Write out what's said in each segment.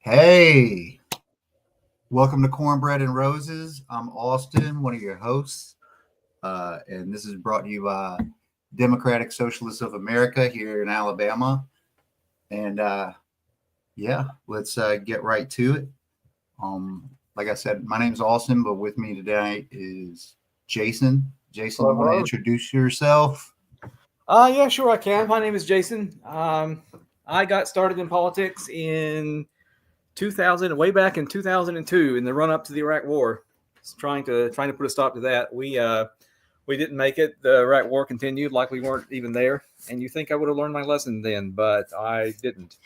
Hey, welcome to Cornbread and Roses. I'm Austin, one of your hosts, and this is brought to you by Democratic Socialists of America here in Alabama. And yeah, let's get right to it. Like I said, my name's Austin, but with me today is Jason. Jason, you Hello, want to hello. introduce yourself? Yeah, sure I can. My name is Jason. I got started in politics in 2000, way back in 2002, in the run up to the Iraq War. Trying to put a stop to that. We didn't make it. The Iraq War continued like we weren't even there. And you think I would have learned my lesson then, but I didn't.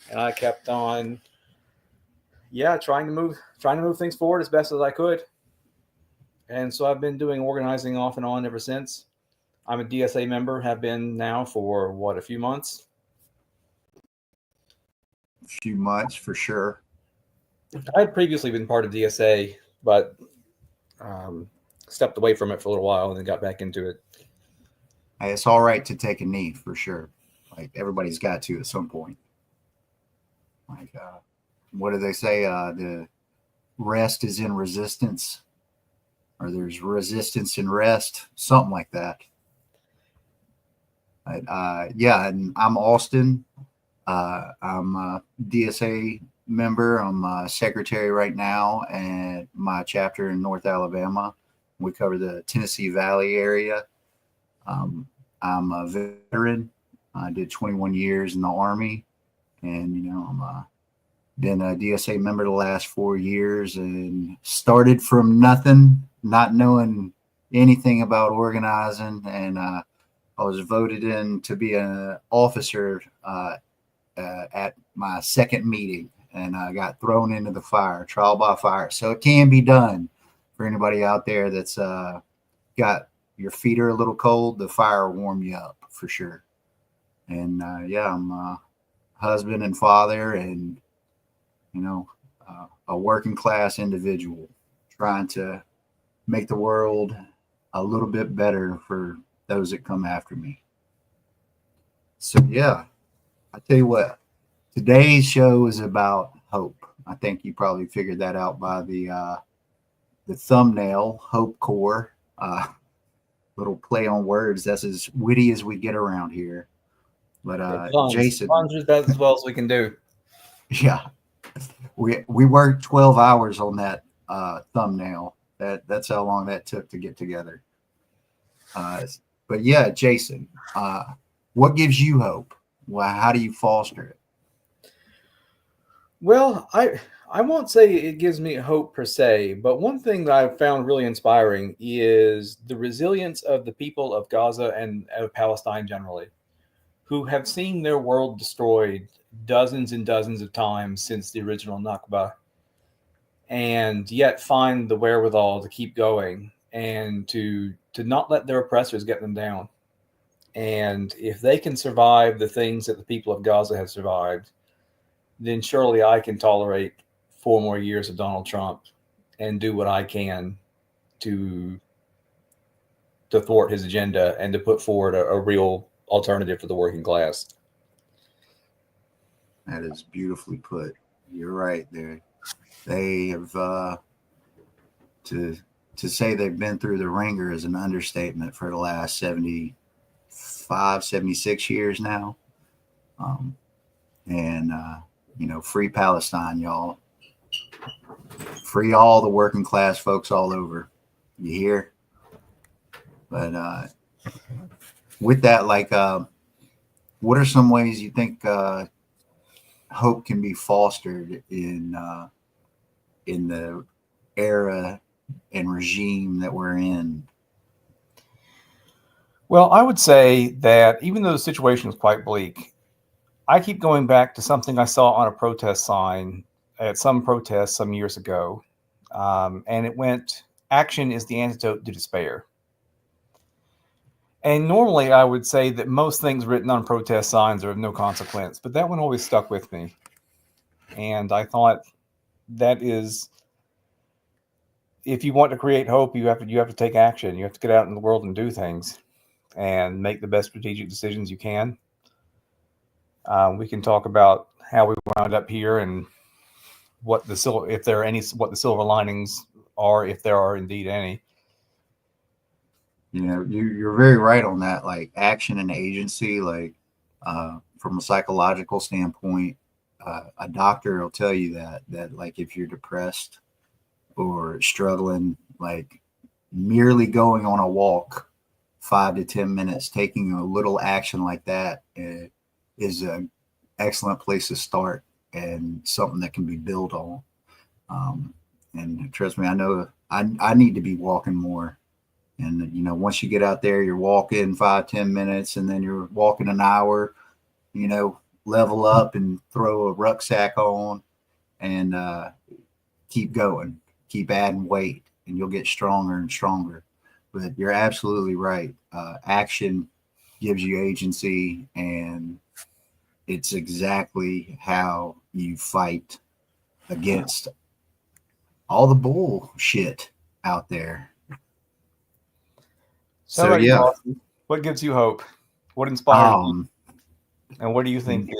And I kept on, yeah, trying to move things forward as best as I could. And so I've been doing organizing off and on ever since. I'm a DSA member, have been now for a few months. A few months for sure. I had previously been part of DSA, but um, stepped away from it for a little while and then got back into it. Hey, it's all right to take a knee for sure. Like everybody's got to at some point. Like, what do they say? The rest is in resistance, or there's resistance in rest, something like that. But, yeah, and I'm Austin. I'm a DSA member. I'm a secretary right now at my chapter in North Alabama. We cover the Tennessee Valley area. I'm a veteran. I did 21 years in the Army, and I'm been a DSA member the last 4 years and started from nothing, not knowing anything about organizing. And I was voted in to be an officer at my second meeting, and I got thrown into the fire, trial by fire. So it can be done for anybody out there that's got your feet are a little cold. The fire will warm you up for sure. And yeah, I'm a husband and father, and a working class individual trying to make the world a little bit better for those that come after me. So yeah, I tell you what, today's show is about hope. I think you probably figured that out by the thumbnail, Hope Core. Little play on words. That's as witty as we get around here. But Yeah, puns. Jason, Puns are about as well as we can do. yeah, we worked 12 hours on that thumbnail. That's how long that took to get together. Uh, but yeah, Jason, what gives you hope? Well, how do you foster it? Well, I won't say it gives me hope per se, but one thing that I've found really inspiring is the resilience of the people of Gaza and of Palestine generally, who have seen their world destroyed dozens and dozens of times since the original Nakba, and yet find the wherewithal to keep going and to not let their oppressors get them down. And if they can survive the things that the people of Gaza have survived, then surely I can tolerate 4 more years of Donald Trump and do what I can to to thwart his agenda and to put forward a real alternative for the working class. That is beautifully put. You're right there. They have to to say they've been through the ringer is an understatement for the last 75, 76 years now. Um, and free Palestine, y'all. Free all the working class folks all over. You hear? But with that, like, what are some ways you think hope can be fostered in the era and regime that we're in? Well, I would say that even though the situation is quite bleak, I keep going back to something I saw on a protest sign at some protest some years ago. And it went, "Action is the antidote to despair." And normally I would say that most things written on protest signs are of no consequence, but that one always stuck with me. And I thought that is, if you want to create hope, you have to take action. You have to get out in the world and do things and make the best strategic decisions you can. We can talk about how we wound up here and what the silver linings are, if there are indeed any. You're very right on that. Like action and agency, like from a psychological standpoint, a doctor will tell you that like if you're depressed or struggling, like merely going on a walk 5 to 10 minutes, taking a little action like that is an excellent place to start and something that can be built on. Um, and trust me, I know I need to be walking more. And once you get out there, you're walking 5 to 10 minutes, and then you're walking an hour. Level up and throw a rucksack on, and keep going, keep adding weight, and you'll get stronger and stronger. But you're absolutely right. Action gives you agency, and it's exactly how you fight against all the bullshit out there. So about you, Austin? What gives you hope? What inspires you? And what do you think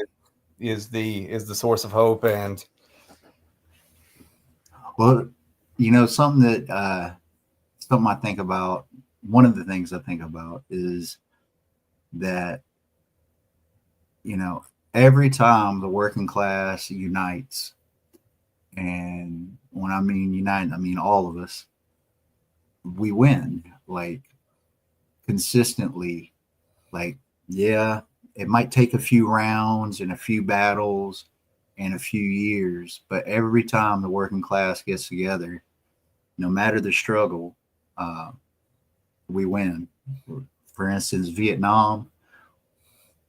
is the source of hope? And well, something that something I think about. One of the things I think about is that every time the working class unites, and when I mean unite, I mean all of us, we win. Like consistently. Like, yeah, it might take a few rounds and a few battles and a few years, but every time the working class gets together, no matter the struggle, we win. For instance, Vietnam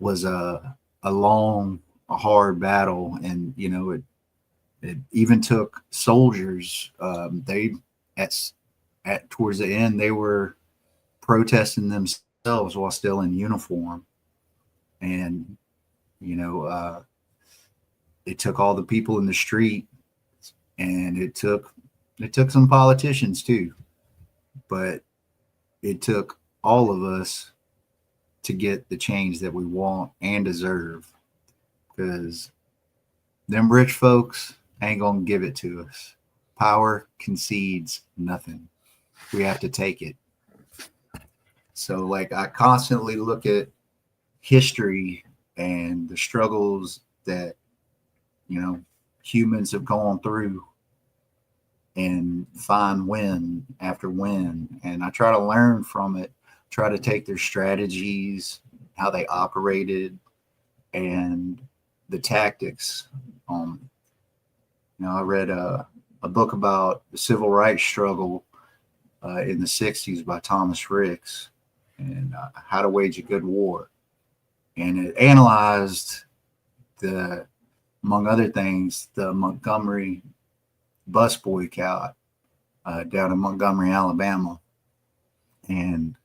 was a long, a hard battle, and it even took soldiers. They at towards the end they were protesting themselves while still in uniform, and it took all the people in the street, and it took some politicians too, but it took all of us to get the change that we want and deserve, because them rich folks ain't gonna give it to us. Power concedes nothing. We have to take it. So like I constantly look at history and the struggles that humans have gone through, and find win after win, and I try to learn from it, try to take their strategies, how they operated, and the tactics. I read a book about the civil rights struggle in the 60s by Thomas Ricks, and how to wage a good war, and it analyzed among other things, the Montgomery bus boycott down in Montgomery, Alabama. And,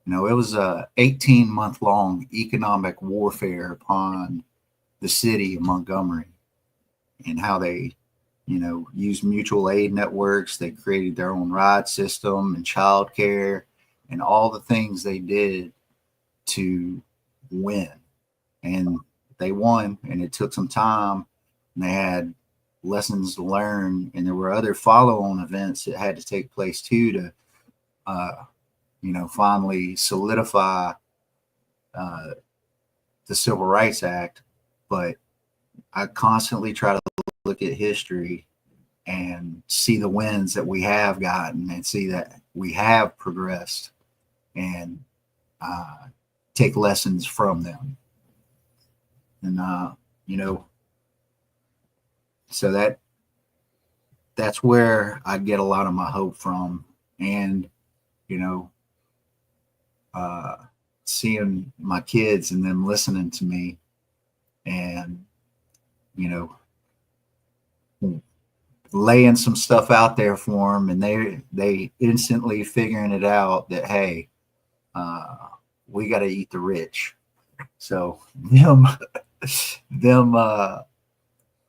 it was a 18-month long economic warfare upon the city of Montgomery, and how they, used mutual aid networks. They created their own ride system and childcare and all the things they did to win. And they won, and it took some time, and they had lessons to learn, and there were other follow-on events that had to take place too to finally solidify the Civil Rights Act. But I constantly try to look at history and see the wins that we have gotten, and see that we have progressed, and take lessons from them. And so that's where I get a lot of my hope from. And seeing my kids and them listening to me, and laying some stuff out there for them, and they instantly figuring it out that, hey, we got to eat the rich. So them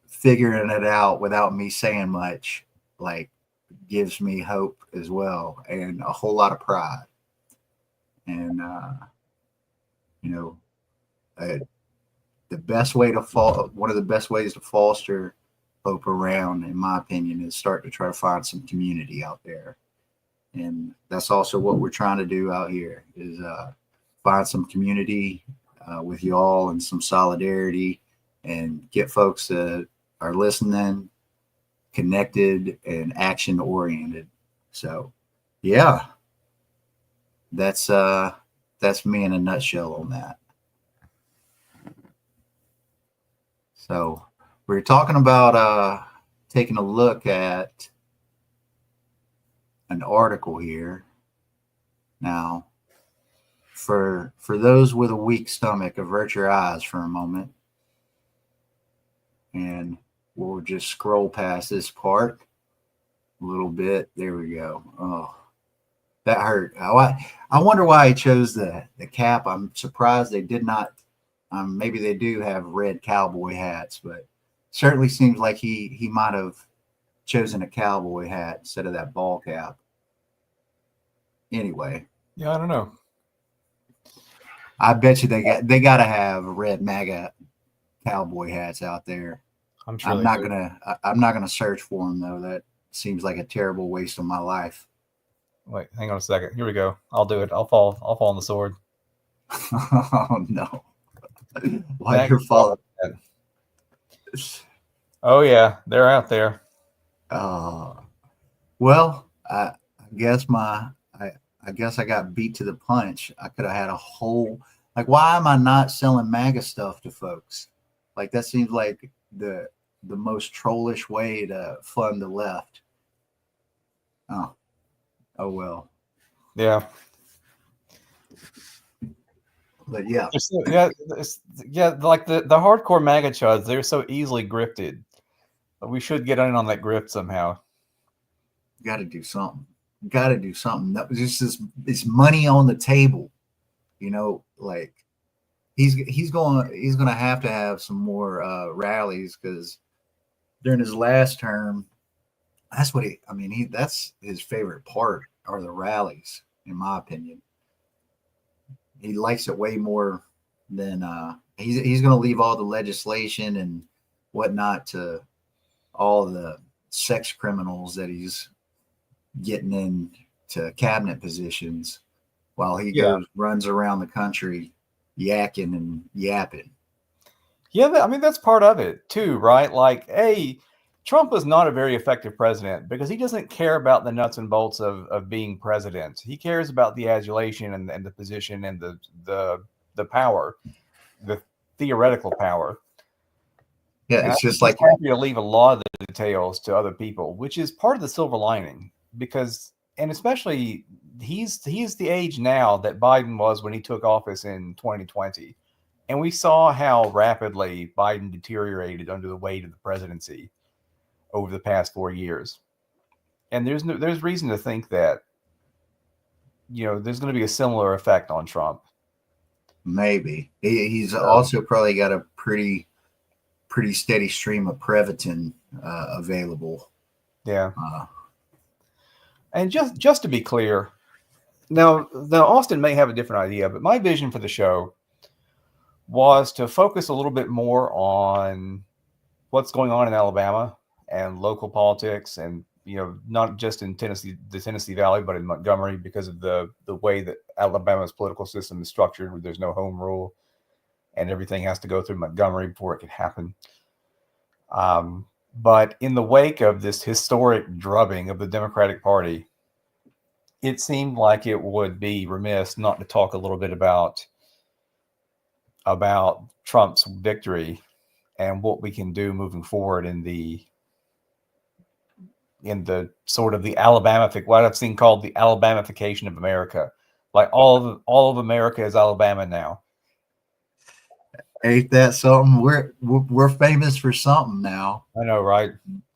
figuring it out without me saying much, like, gives me hope as well, and a whole lot of pride. And the best way to one of the best ways to foster poke around, in my opinion, is start to try to find some community out there. And that's also what we're trying to do out here is find some community with y'all and some solidarity and get folks that are listening, connected, and action oriented. So, yeah, that's me in a nutshell on that. So we're talking about taking a look at an article here. Now, for those with a weak stomach, avert your eyes for a moment, and we'll just scroll past this part a little bit. There we go. Oh, that hurt. I wonder why he chose the cap. I'm surprised they did not. Maybe they do have red cowboy hats, but certainly seems like he might have chosen a cowboy hat instead of that ball cap. Anyway, Yeah, I don't know. I bet you they got to have red MAGA cowboy hats out there. I'm sure I'm not gonna search for them though. That seems like a terrible waste of my life. Wait, hang on a second. Here we go. I'll do it. I'll fall on the sword. Oh no! Why MAGA you're falling? Oh yeah, they're out there. Well, I guess I guess I got beat to the punch. I could have had a whole why am I not selling MAGA stuff to folks? Like that seems like the most trollish way to fund the left. Oh well. Yeah. But yeah. Yeah, like the hardcore MAGA chuds, they're so easily grifted. We should get in on that grift somehow. Got to do something. Got to do something. That was just this money on the table. You know, like he's going to have some more rallies because during his last term, that's what that's his favorite part are the rallies, in my opinion. He likes it way more than he's going to leave all the legislation and whatnot to all the sex criminals that he's getting into cabinet positions while he runs around the country yakking and yapping. Yeah, I mean, that's part of it too, right? Like, hey, Trump was not a very effective president because he doesn't care about the nuts and bolts of being president. He cares about the adulation and the position and the power, the theoretical power. Yeah, and it's just like like happy to leave a lot of the details to other people, which is part of the silver lining. Because, and especially, he's the age now that Biden was when he took office in 2020, and we saw how rapidly Biden deteriorated under the weight of the presidency over the past 4 years. And there's reason to think that there's going to be a similar effect on Trump. Maybe he's also probably got a pretty steady stream of Prevatin available. Yeah. And just to be clear, now Austin may have a different idea, but my vision for the show was to focus a little bit more on what's going on in Alabama and local politics, and not just in Tennessee, the Tennessee Valley, but in Montgomery, because of the way that Alabama's political system is structured, where there's no home rule and everything has to go through Montgomery before it can happen. But in the wake of this historic drubbing of the Democratic Party, it seemed like it would be remiss not to talk a little bit about Trump's victory and what we can do moving forward in the sort of the what I've seen called the Alabamification of America. Like all of America is Alabama now. Ain't that something? We're famous for something now. I know, right?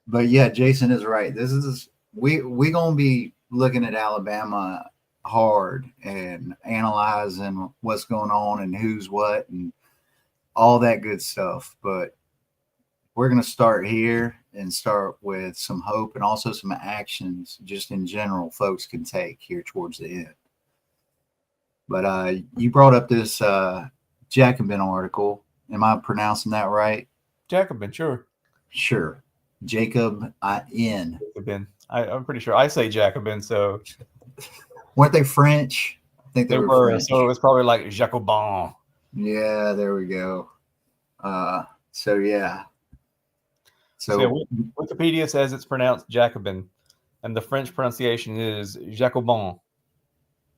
But yeah, Jason is right. This is we gonna be looking at Alabama hard and analyzing what's going on and who's what and all that good stuff. But we're gonna start here and start with some hope and also some actions just in general folks can take here towards the end. But you brought up this Jacobin article. Am I pronouncing that right? Jacobin, sure. Sure. Jacob N. Jacobin. I'm pretty sure I say Jacobin. So Weren't they French? I think they they were were. So it French. was probably like Jacobin. Yeah, there we go. So yeah. So So Wikipedia says it's pronounced Jacobin, and the French pronunciation is Jacobin.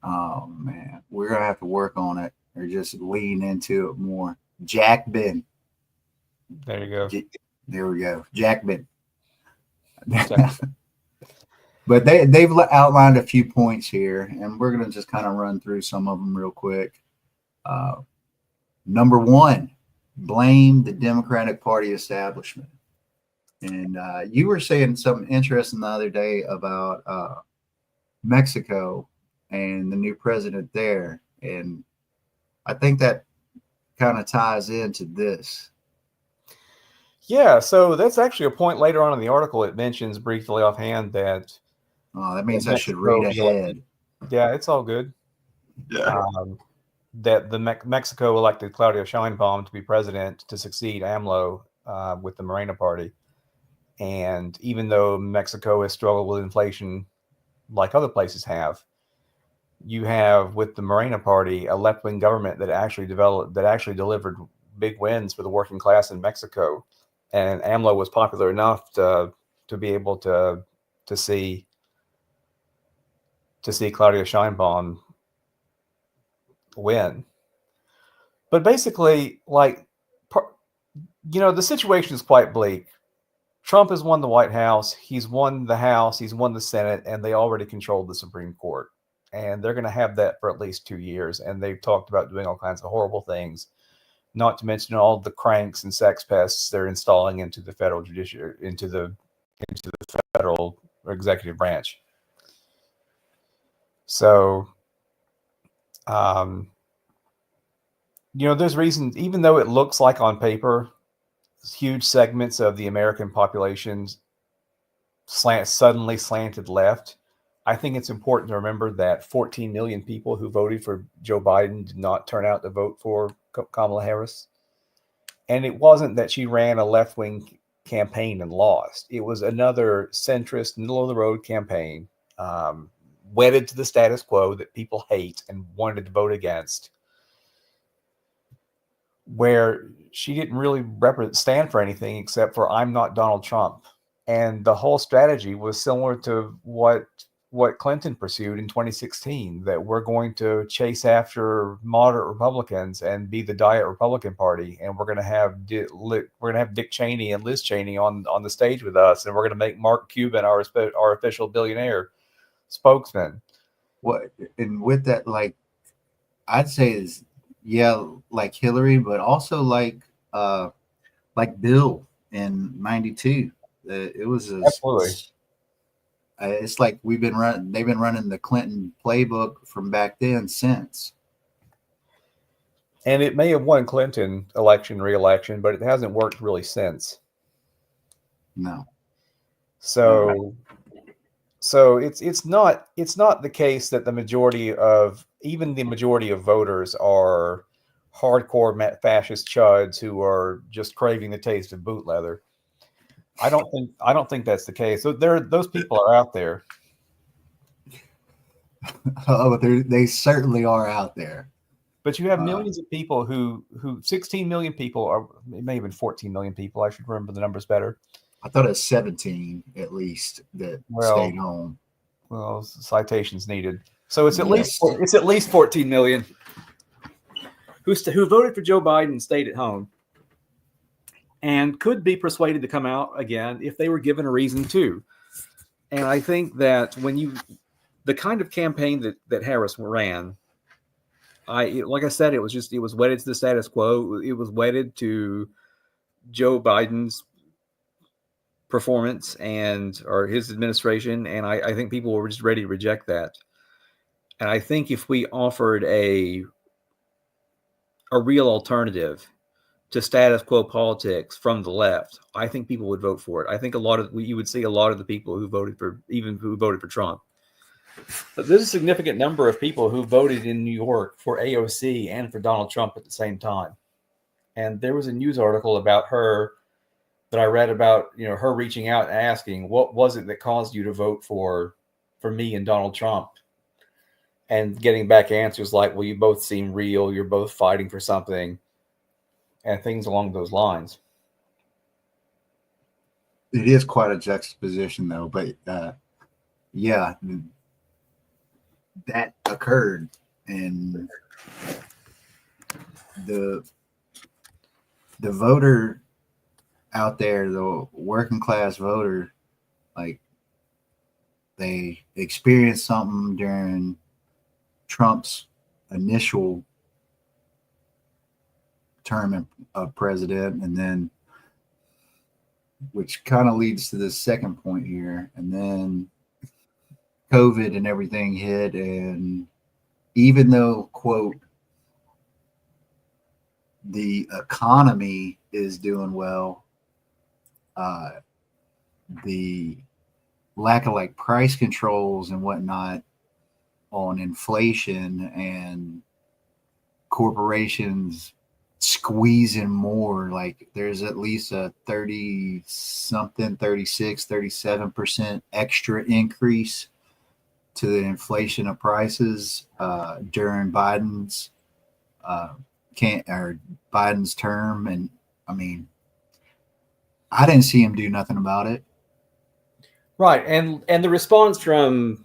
oh man, we're gonna have to work on it or just lean into it more. Jackbin. There you go. There we go. Jackbin. Jack- But they've outlined a few points here, and we're gonna just kind of run through some of them real quick. Uh, Number one, blame the Democratic Party establishment. And you were saying something interesting the other day about Mexico and the new president there. And I think that kind of ties into this. Yeah, so that's actually a point later on in the article. It mentions briefly offhand that That means I should Mexico read ahead. yeah, it's all good. That the Mexico elected Claudia Sheinbaum to be president to succeed AMLO with the Morena Party. And even though Mexico has struggled with inflation like other places have, you have with the Morena Party a left-wing government that actually delivered big wins for the working class in Mexico. And AMLO was popular enough to be able to see Claudia Sheinbaum win. But basically, like, the situation is quite bleak. Trump has won the White House. He's won the House. He's won the Senate, and they already controlled the Supreme Court. And they're going to have that for at least 2 years. And they've talked about doing all kinds of horrible things, not to mention all the cranks and sex pests they're installing into the federal judiciary, into the federal or executive branch. So, there's reasons, even though it looks like on paper, huge segments of the American population suddenly slanted left. I think it's important to remember that 14 million people who voted for Joe Biden did not turn out to vote for Kamala Harris. And it wasn't that she ran a left-wing campaign and lost. It was another centrist, middle-of-the-road campaign, wedded to the status quo that people hate and wanted to vote against, where she didn't really stand for anything except for I'm not Donald Trump. And the whole strategy was similar to what Clinton pursued in 2016, that we're going to chase after moderate Republicans and be the Diet Republican Party, and we're going to have Dick Cheney and Liz Cheney on the stage with us, and we're going to make Mark Cuban our official billionaire spokesman. What and with that, like I'd say is like Hillary, but also like Bill in '92. It was Absolutely. it's like they've been running the Clinton playbook from back then since. And it may have won Clinton re-election, but it hasn't worked really since. No. So it's not the case that the majority of voters are hardcore fascist chuds who are just craving the taste of boot leather. I don't think that's the case. So those people are out there. Oh, they certainly are out there. But you have millions of people who 16 million people, or it may have been 14 million people. I should remember the numbers better. I thought it was 17 at least that stayed home. Well, citations needed. So it's at least 14 million who voted for Joe Biden and stayed at home, and could be persuaded to come out again if they were given a reason to. And I think that the kind of campaign that Harris ran, like I said, it was wedded to the status quo. It was wedded to Joe Biden's performance or his administration, and I think people were just ready to reject that. And I think if we offered a real alternative to status quo politics from the left, I think people would vote for it. I think you would see a lot of the people who voted for Trump. But there's a significant number of people who voted in New York for AOC and for Donald Trump at the same time. And there was a news article about her that I read about, her reaching out and asking, what was it that caused you to vote for me and Donald Trump? And getting back answers like, well, you both seem real, you're both fighting for something, and things along those lines. It is quite a juxtaposition, though. But yeah, that occurred, and the voter out there, the working class voter, like, they experienced something during Trump's initial term of president, and then, which kind of leads to the second point here, and then COVID and everything hit, and even though, quote, the economy is doing well, the lack of like price controls and whatnot on inflation and corporations squeezing more, like there's at least a 30 something 36 37% extra increase to the inflation of prices during Biden's Biden's term. And I mean, I didn't see him do nothing about it. Right. And the response from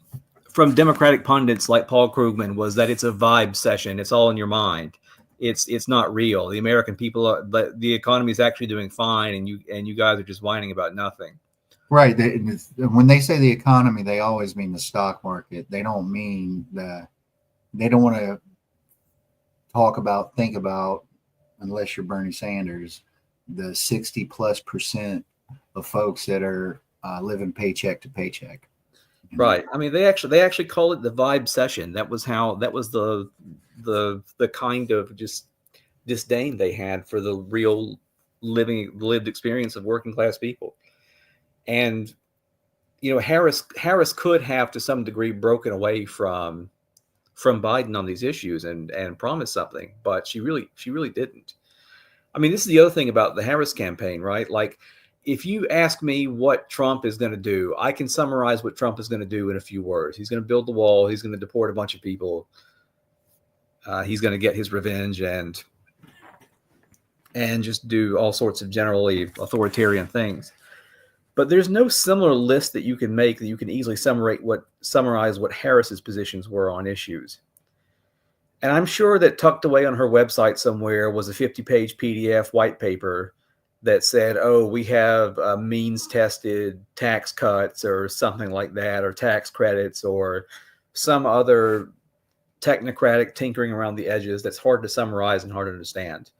Democratic pundits like Paul Krugman was that it's a vibe session. It's all in your mind. It's not real. The American people the economy is actually doing fine, and you guys are just whining about nothing. Right. When they say the economy, they always mean the stock market. They don't mean they don't want to think about, unless you're Bernie Sanders, the 60+% of folks that are living paycheck to paycheck. Right. I mean, they actually call it the vibe session. That was the kind of just disdain they had for the real lived experience of working class people. And Harris could have to some degree broken away from Biden on these issues and promised something, but she really didn't. I mean, this is the other thing about the Harris campaign, right? Like, if you ask me what Trump is going to do, I can summarize what Trump is going to do in a few words. He's going to build the wall. He's going to deport a bunch of people. He's going to get his revenge and just do all sorts of generally authoritarian things. But there's no similar list that you can make that you can easily summarize what Harris's positions were on issues. And I'm sure that tucked away on her website somewhere was a 50-page PDF white paper that said, oh, we have means-tested tax cuts or something like that, or tax credits, or some other technocratic tinkering around the edges that's hard to summarize and hard to understand.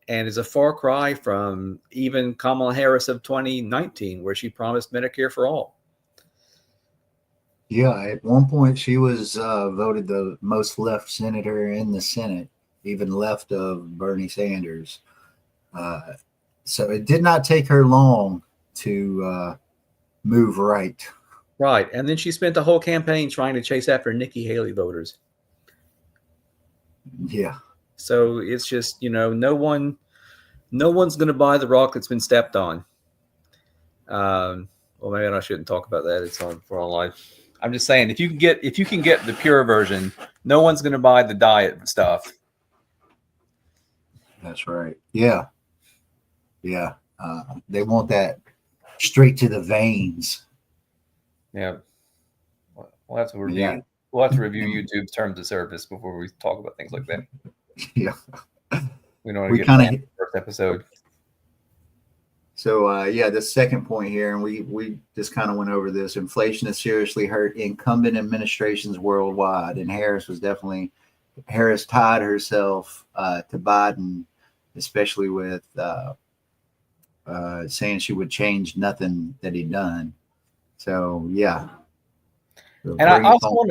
And is a far cry from even Kamala Harris of 2019, where she promised Medicare for all. Yeah, at one point she was voted the most left senator in the Senate, even left of Bernie Sanders. So it did not take her long to move right. Right. And then she spent the whole campaign trying to chase after Nikki Haley voters. Yeah. So it's just, no one's going to buy the rock that's been stepped on. Well, maybe I shouldn't talk about that. It's on for all life. I'm just saying, if you can get the pure version, no one's going to buy the diet stuff. That's right. Yeah. Yeah. They want that straight to the veins. Yeah. We'll have to review. Yeah. We'll have to review YouTube's terms of service before we talk about things like that. Yeah. We don't want to get planned in the first episode. So, the second point here, and we just kind of went over this. Inflation has seriously hurt incumbent administrations worldwide, and Harris tied herself to Biden, especially with saying she would change nothing that he'd done. So, yeah. And I also want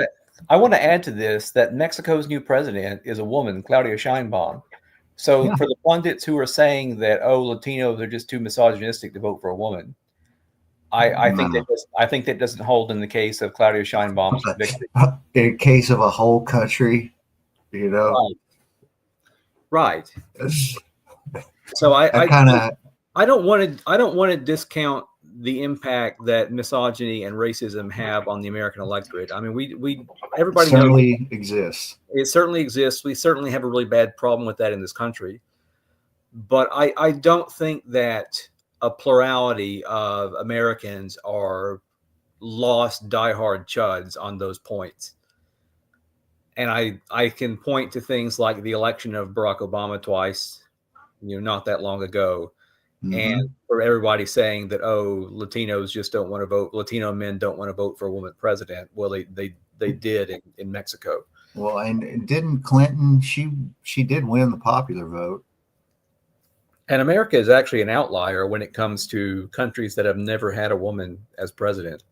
to add to this that Mexico's new president is a woman, Claudia Sheinbaum. So for the pundits who are saying that, Latinos are just too misogynistic to vote for a woman, I think that doesn't hold in the case of Claudia Sheinbaum's victory. In case of a whole country, Right. So I I don't want to discount the impact that misogyny and racism have on the American electorate. I mean, everybody knows certainly exists. it certainly exists. We certainly have a really bad problem with that in this country. But I don't think that a plurality of Americans are lost diehard chuds on those points. And I can point to things like the election of Barack Obama twice, not that long ago. And for everybody saying that, Latinos just don't want to vote, Latino men don't want to vote for a woman president. Well, they did in Mexico. Well, and didn't Clinton, she did win the popular vote. And America is actually an outlier when it comes to countries that have never had a woman as president.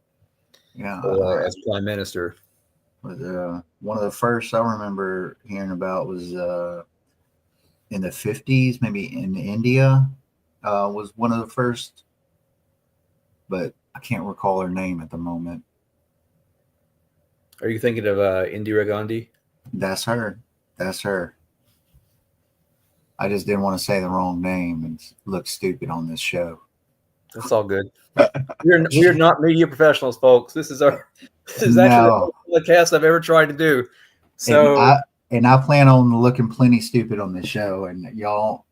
Yeah. Or as prime minister. One of the first I remember hearing about was in the 50s, maybe in India, was one of the first, but I can't recall her name at the moment. Are you thinking of Indira Gandhi? That's her. I just didn't want to say the wrong name and look stupid on this show. That's all good. We're not media professionals, folks. This is actually the best podcast I've ever tried to do. So, and I plan on looking plenty stupid on this show. And y'all,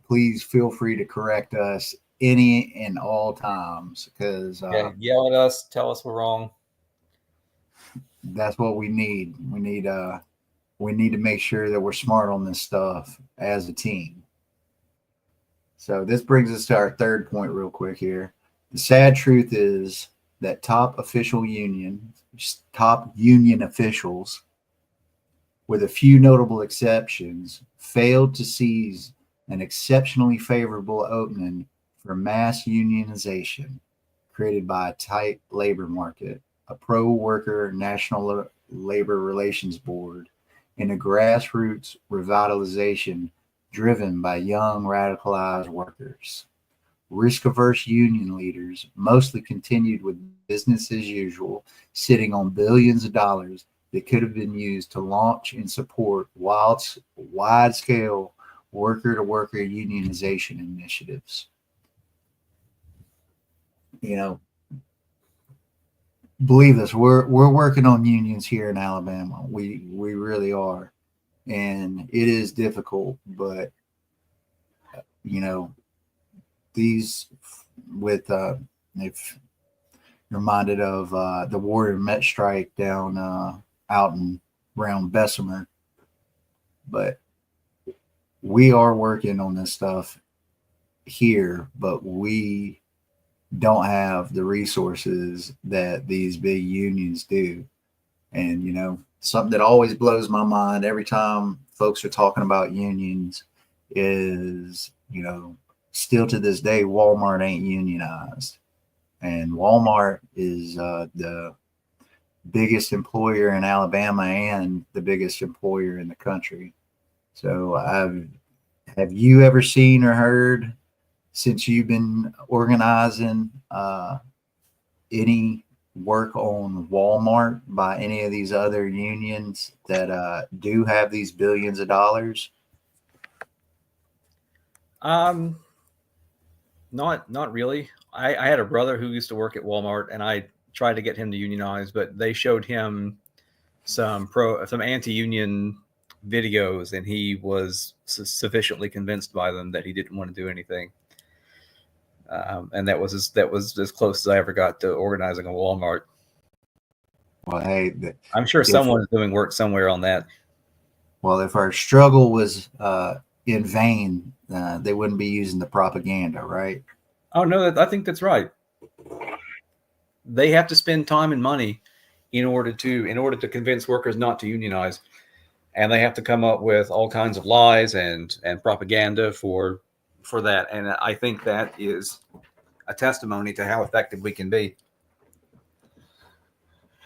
please feel free to correct us any and all times, because yell at us, tell us we're wrong. That's what we need. We need to make sure that we're smart on this stuff as a team. So this brings us to our third point real quick here. The sad truth is that top union officials, with a few notable exceptions, failed to seize an exceptionally favorable opening for mass unionization created by a tight labor market, a pro-worker National Labor Relations Board, and a grassroots revitalization driven by young radicalized workers. Risk-averse union leaders mostly continued with business as usual, sitting on billions of dollars that could have been used to launch and support wide-scale worker-to-worker unionization initiatives. Believe us, we're working on unions here in Alabama. We really are, and it is difficult. But these if you're reminded of the Warrior Met strike down out in around Bessemer, but we are working on this stuff here, but we don't have the resources that these big unions do. And something that always blows my mind every time folks are talking about unions is still to this day Walmart ain't unionized, and Walmart is the biggest employer in Alabama and the biggest employer in the country. So have you ever seen or heard, since you've been organizing, any work on Walmart by any of these other unions that do have these billions of dollars? Not really. I had a brother who used to work at Walmart, and I tried to get him to unionize, but they showed him some anti-union videos, and he was sufficiently convinced by them that he didn't want to do anything. And that was as close as I ever got to organizing a Walmart. Well, hey, I'm sure someone is doing work somewhere on that. Well, if our struggle was in vain, they wouldn't be using the propaganda, right? Oh no, I think that's right. They have to spend time and money in order to convince workers not to unionize, and they have to come up with all kinds of lies and propaganda for that. And I think that is a testimony to how effective we can be.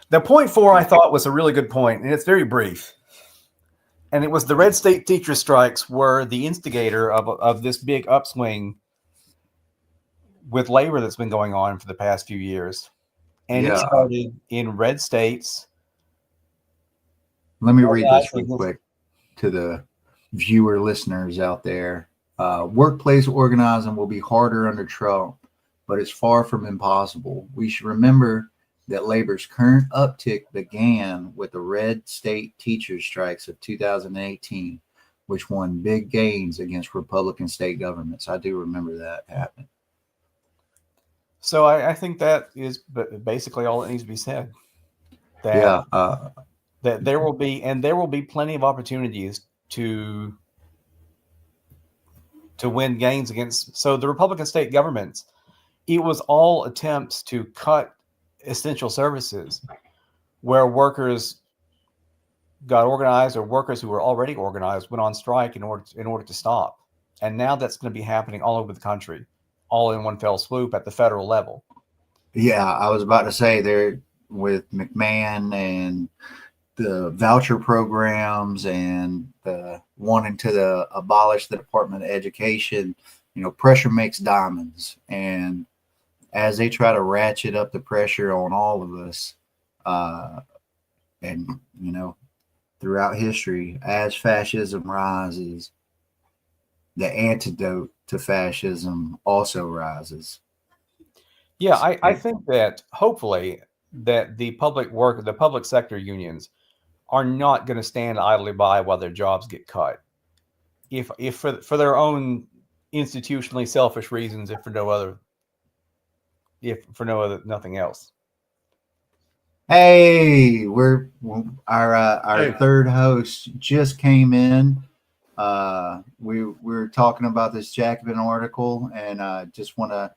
The point 4 I thought was a really good point, and it's very brief. And it was the red state teacher strikes were the instigator of this big upswing with labor that's been going on for the past few years. And it started in red states. Let me read this real quick to the viewer listeners out there. Workplace organizing will be harder under Trump, but it's far from impossible. We should remember that labor's current uptick began with the red state teachers' strikes of 2018, which won big gains against Republican state governments. I do remember that happened. So I think that is basically all that needs to be said. That, Yeah. that there will be plenty of opportunities to win gains against. So the Republican state governments, it was all attempts to cut essential services where workers got organized, or workers who were already organized went on strike in order to stop. And now that's going to be happening all over the country, all in one fell swoop at the federal level. Yeah, I was about to say there with McMahon and the voucher programs and the wanting to abolish the Department of Education. Pressure makes diamonds, and as they try to ratchet up the pressure on all of us, and throughout history, as fascism rises, the antidote to fascism also rises. Yeah, I think that hopefully that the public sector unions are not going to stand idly by while their jobs get cut. If for their own institutionally selfish reasons, if for nothing else. Hey, our Hey. third host just came in. We're talking about this Jacobin article, and just want to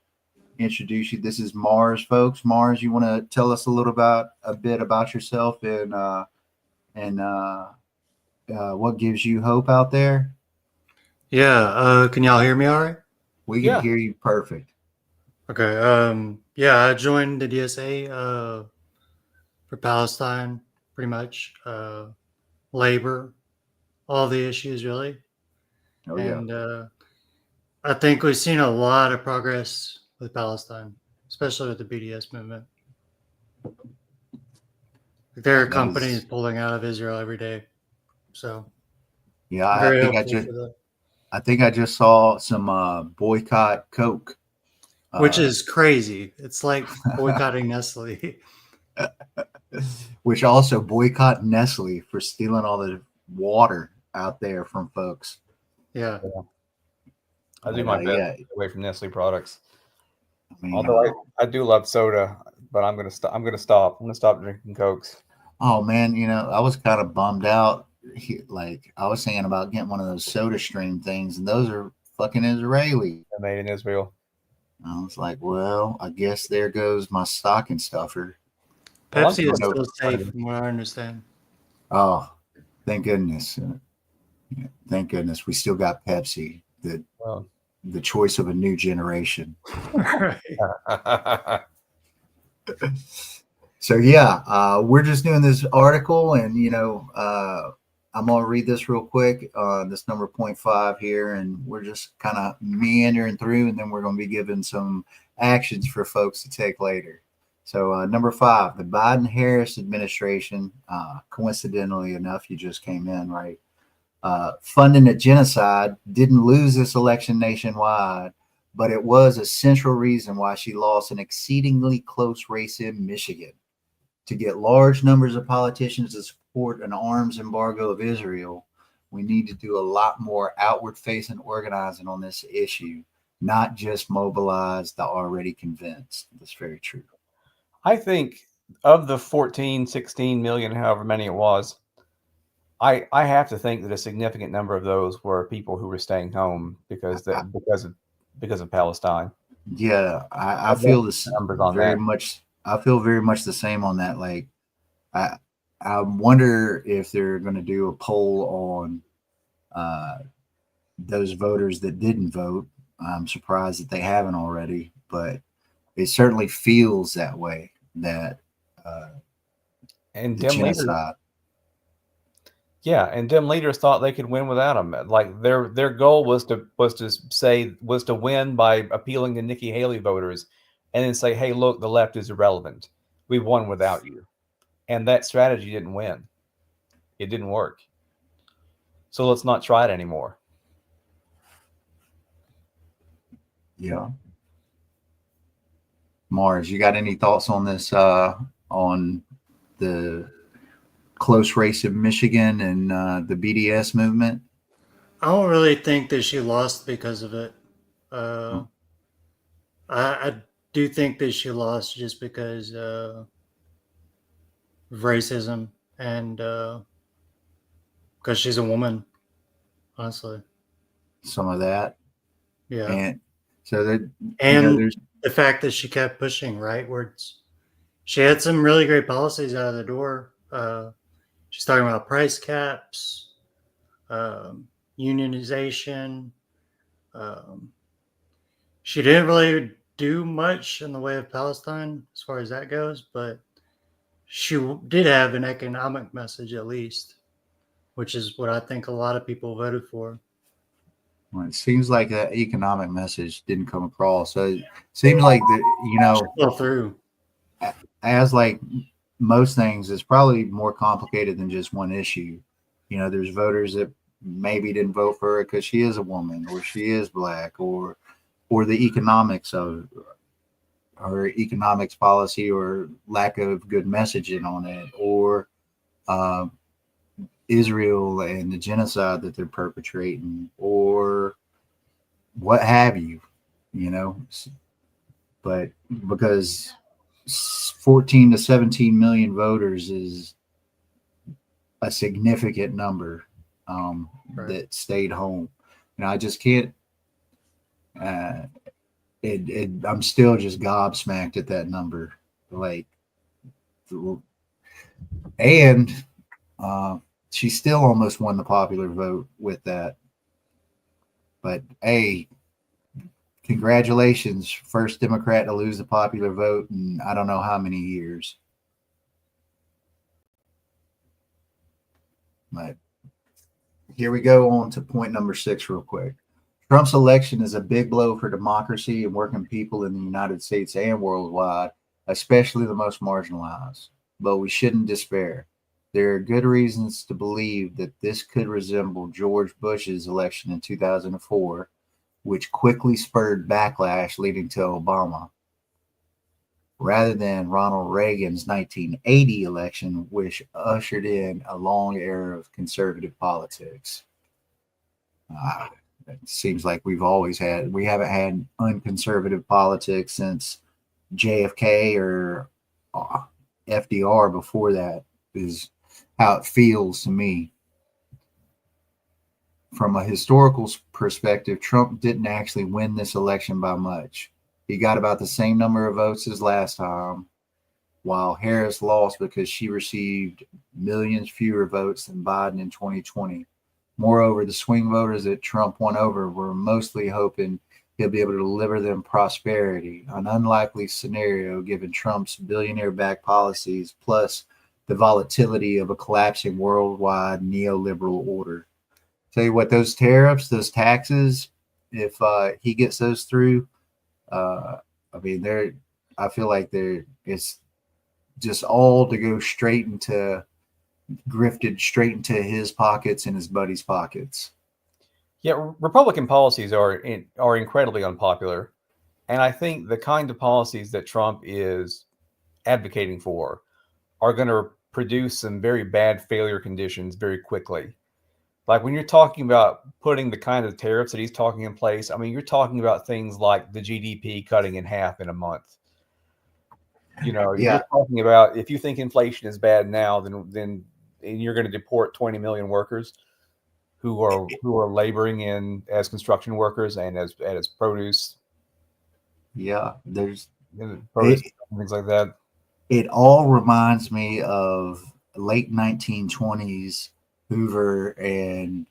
introduce you. This is Mars, folks. Mars, you want to tell us a bit about yourself and what gives you hope out there? Yeah, can y'all hear me all right? We can Yeah. hear you perfect. Okay. Yeah, I joined the DSA for Palestine, pretty much. Labor, all the issues really. Oh yeah. And I think we've seen a lot of progress with Palestine, especially with the BDS movement. There are companies pulling out of Israel every day. So Yeah, I think I just saw some boycott Coke. Which is crazy. It's like boycotting Nestle. Which also boycott Nestle for stealing all the water out there from folks. Yeah. I do my best Yeah. to stay away from Nestle products. I mean, Although I do love soda, but I'm gonna stop. I'm gonna stop drinking Cokes. oh man, I was kind of bummed out. Like I was thinking about getting one of those Soda Stream things, and those are fucking Israeli. They're made in Israel. I was like, well, I guess there goes my stocking stuffer. Well, Pepsi is I'm still safe from what I understand. Oh, thank goodness. Thank goodness we still got Pepsi, the choice of a new generation. Right. So yeah, we're just doing this article, and I'm gonna read this real quick. This number 0.5 here, and we're just kind of meandering through, and then we're gonna be giving some actions for folks to take later. So number 5, the Biden-Harris administration, coincidentally enough, you just came in, right? Funding a genocide, didn't lose this election nationwide, but it was a central reason why she lost an exceedingly close race in Michigan. To get large numbers of politicians to support an arms embargo of Israel, we need to do a lot more outward-facing organizing on this issue, not just mobilize the already convinced. That's very true. I think of the 14, 16 million, however many it was, I have to think that a significant number of those were people who were staying home because of Palestine. Yeah, I feel this numbers on very that. much. I feel very much the same on that. Like, I wonder if they're going to do a poll on those voters that didn't vote. I'm surprised that they haven't already, but it certainly feels that way. That And the dim leaders, genocide. yeah, and dim leaders thought they could win without him. Like their goal was to win by appealing to Nikki Haley voters, and then say, "Hey, look, the left is irrelevant. We won without you," and that strategy didn't win. It didn't work. So let's not try it anymore. Yeah. Mars, you got any thoughts on this? On the close race in Michigan and the BDS movement? I don't really think that she lost because of it. Uh, I do think that she lost just because of racism and because she's a woman, honestly. Some of that, Yeah. and so that And there's the fact that she kept pushing rightwards. She had some really great policies out of the door. She's talking about price caps, unionization. Um, she didn't really do much in the way of Palestine as far as that goes, but she did have an economic message at least, which is what I think a lot of people voted for. well, it seems like that economic message didn't come across. So it seems like She fell through. as like most things, it's probably more complicated than just one issue. There's voters that maybe didn't vote for her because she is a woman or she is black or the economics of her economics policy or lack of good messaging on it or uh, Israel and the genocide that they're perpetrating or what have you. But because 14 to 17 million voters is a significant number Right. that stayed home. I just can't. I'm still just gobsmacked at that number. Like, and she still almost won the popular vote with that. But hey, congratulations, first Democrat to lose the popular vote in I don't know how many years. But here we go on to point number 6 real quick. Trump's election is a big blow for democracy and working people in the United States and worldwide, especially the most marginalized. But we shouldn't despair. There are good reasons to believe that this could resemble George Bush's election in 2004, which quickly spurred backlash leading to Obama, rather than Ronald Reagan's 1980 election, which ushered in a long era of conservative politics. It seems like we haven't had unconservative politics since JFK or FDR before that, is how it feels to me. From a historical perspective, Trump didn't actually win this election by much. He got about the same number of votes as last time, while Harris lost because she received millions fewer votes than Biden in 2020. Moreover, the swing voters that Trump won over were mostly hoping he'll be able to deliver them prosperity, an unlikely scenario given Trump's billionaire-backed policies, plus the volatility of a collapsing worldwide neoliberal order. Tell you what, those tariffs, those taxes, if he gets those through, I mean, I feel like it's just all to go grifted straight into his pockets and his buddies' pockets. Yeah, Republican policies are incredibly unpopular, and I think the kind of policies that Trump is advocating for are going to produce some very bad failure conditions very quickly. Like when you're talking about putting the kind of tariffs that he's talking in place, I mean, you're talking about things like the GDP cutting in half in a month. You're talking about, if you think inflation is bad now, then you're going to deport 20 million workers who are laboring as construction workers and as produce. Yeah, things like that. It all reminds me of late 1920s Hoover and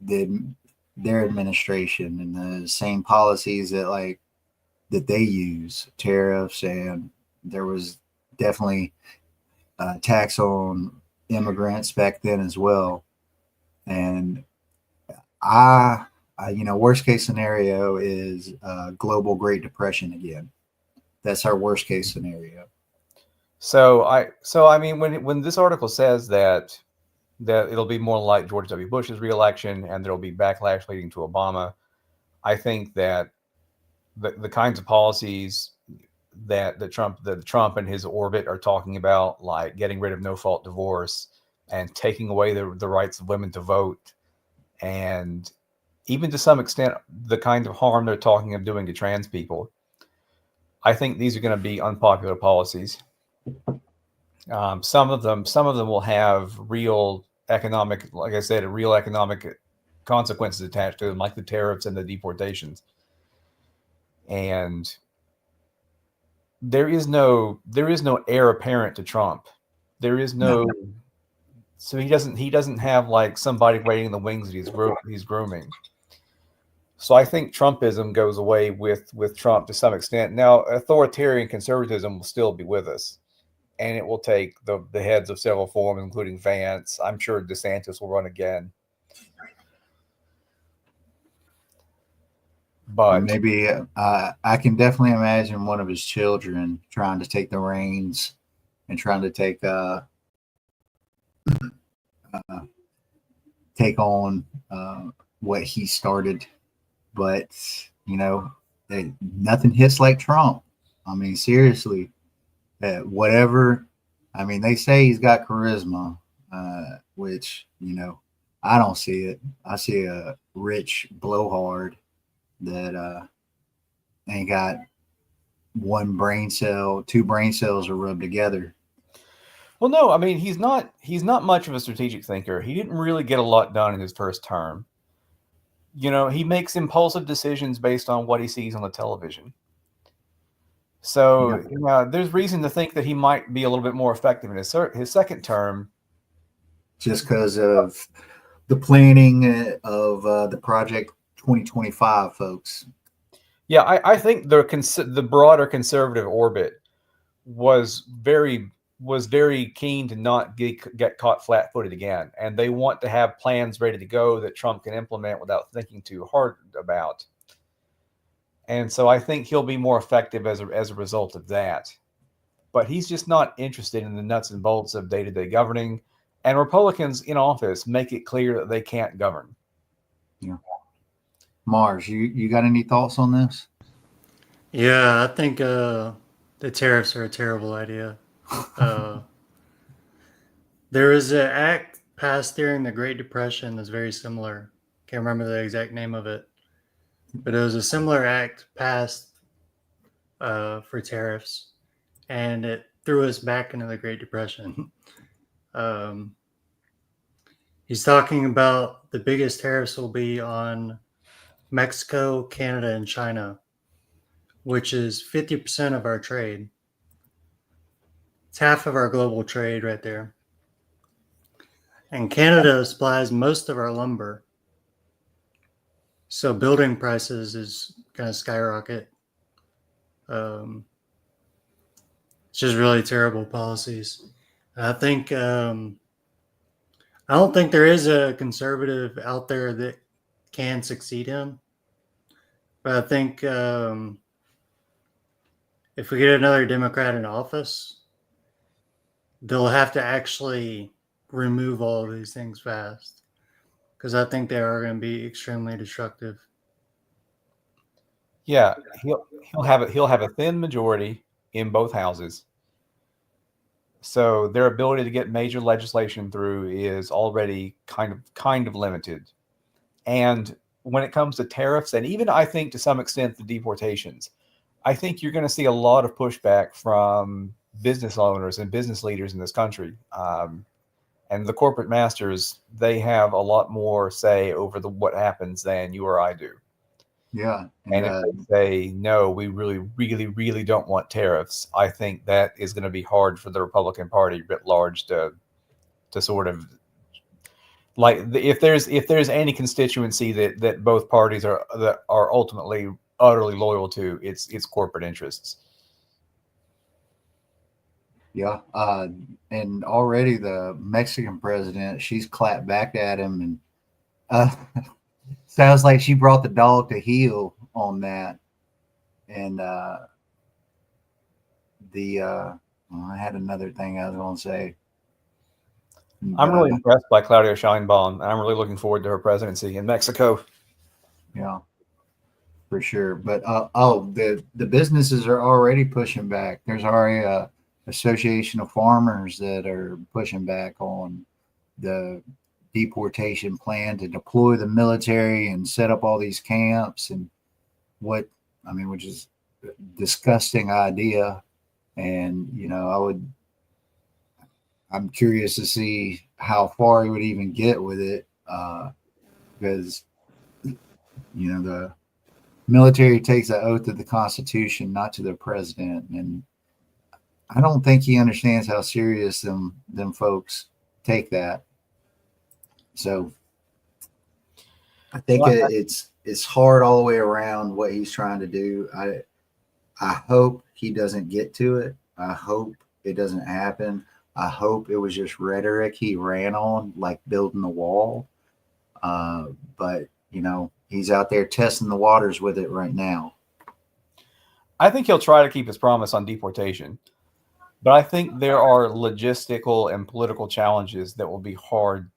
their administration and the same policies that they use, tariffs, and there was definitely a tax on immigrants back then as well. And worst case scenario is global Great Depression again. That's our worst case scenario. So I mean, when this article says that it'll be more like George W. Bush's reelection and there'll be backlash leading to Obama, I think that the kinds of policies that Trump and his orbit are talking about, like getting rid of no-fault divorce and taking away the rights of women to vote, and even to some extent the kind of harm they're talking of doing to trans people. I think these are going to be unpopular policies. Some of them will have real economic, like I said, real economic consequences attached to them, like the tariffs and the deportations. And there is no heir apparent to Trump. There is no. So he doesn't have like somebody waiting in the wings that he's grooming. So I think Trumpism goes away with Trump to some extent. Now, authoritarian conservatism will still be with us, and it will take the heads of several forms, including Vance. I'm sure DeSantis will run again. But maybe I can definitely imagine one of his children trying to take the reins and trying to take on what he started. But nothing hits like Trump. I mean, seriously, whatever. I mean, they say he's got charisma, which I don't see it. I see a rich blowhard that ain't got one brain cell, two brain cells are rubbed together. Well, no, I mean, he's not much of a strategic thinker. He didn't really get a lot done in his first term. He makes impulsive decisions based on what he sees on the television. So, there's reason to think that he might be a little bit more effective in his second term. Just because of the planning of the Project 2025, folks. Yeah, I think the broader conservative orbit was very keen to not get caught flat-footed again, and they want to have plans ready to go that Trump can implement without thinking too hard about. And so I think he'll be more effective as a result of that. But he's just not interested in the nuts and bolts of day-to-day governing, and Republicans in office make it clear that they can't govern. Yeah. Mars, you got any thoughts on this? Yeah, I think the tariffs are a terrible idea. There was an act passed during the Great Depression that's very similar. Can't remember the exact name of it, but it was a similar act passed for tariffs, and it threw us back into the Great Depression. He's talking about the biggest tariffs will be on Mexico, Canada, and China, which is 50% of our trade. It's half of our global trade right there. And Canada supplies most of our lumber. So building prices is going to skyrocket. It's just really terrible policies. I think I don't think there is a conservative out there that can succeed him. But I think if we get another Democrat in office, they'll have to actually remove all of these things fast, because I think they are going to be extremely destructive. Yeah, he'll have a thin majority in both houses, so their ability to get major legislation through is already kind of limited. And when it comes to tariffs, and even I think to some extent the deportations, I think you're going to see a lot of pushback from business owners and business leaders in this country. And the corporate masters, they have a lot more say over what happens than you or I do. Yeah. And if they say, no, we really, really, really don't want tariffs, I think that is going to be hard for the Republican Party writ large to sort of, like, if there's any constituency that both parties are ultimately utterly loyal to, it's corporate interests. Yeah. And already the Mexican president, she's clapped back at him, and sounds like she brought the dog to heel on that. And I had another thing I was going to say. I'm really impressed by Claudia Sheinbaum, and I'm really looking forward to her presidency in Mexico. Yeah. for sure. But the businesses are already pushing back. There's already a association of farmers that are pushing back on the deportation plan to deploy the military and set up all these camps and what I mean, which is a disgusting idea. And I'm curious to see how far he would even get with it, because the military takes an oath to the Constitution, not to the president, and I don't think he understands how serious them folks take that. So I think it's hard all the way around what he's trying to do. I hope he doesn't get to it. I hope it doesn't happen. I hope it was just rhetoric he ran on, like building the wall. But he's out there testing the waters with it right now. I think he'll try to keep his promise on deportation, but I think there are logistical and political challenges that will be hard.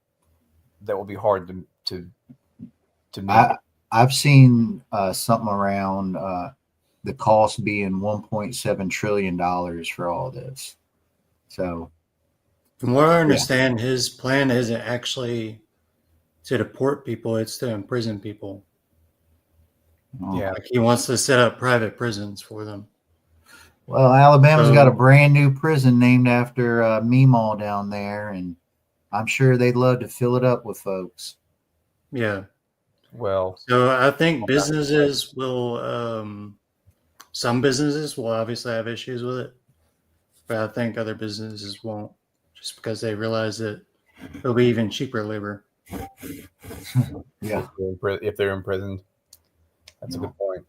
To meet. I've seen something around the cost being $1.7 trillion for all this. So, from what I understand, his plan isn't actually to deport people; it's to imprison people. Yeah, like he wants to set up private prisons for them. Well, Alabama's got a brand new prison named after Meemaw down there, and I'm sure they'd love to fill it up with folks. Yeah. Well, so I think businesses will, some businesses will obviously have issues with it, but I think other businesses won't, just because they realize that it'll be even cheaper labor. Yeah. If they're imprisoned. That's a good point.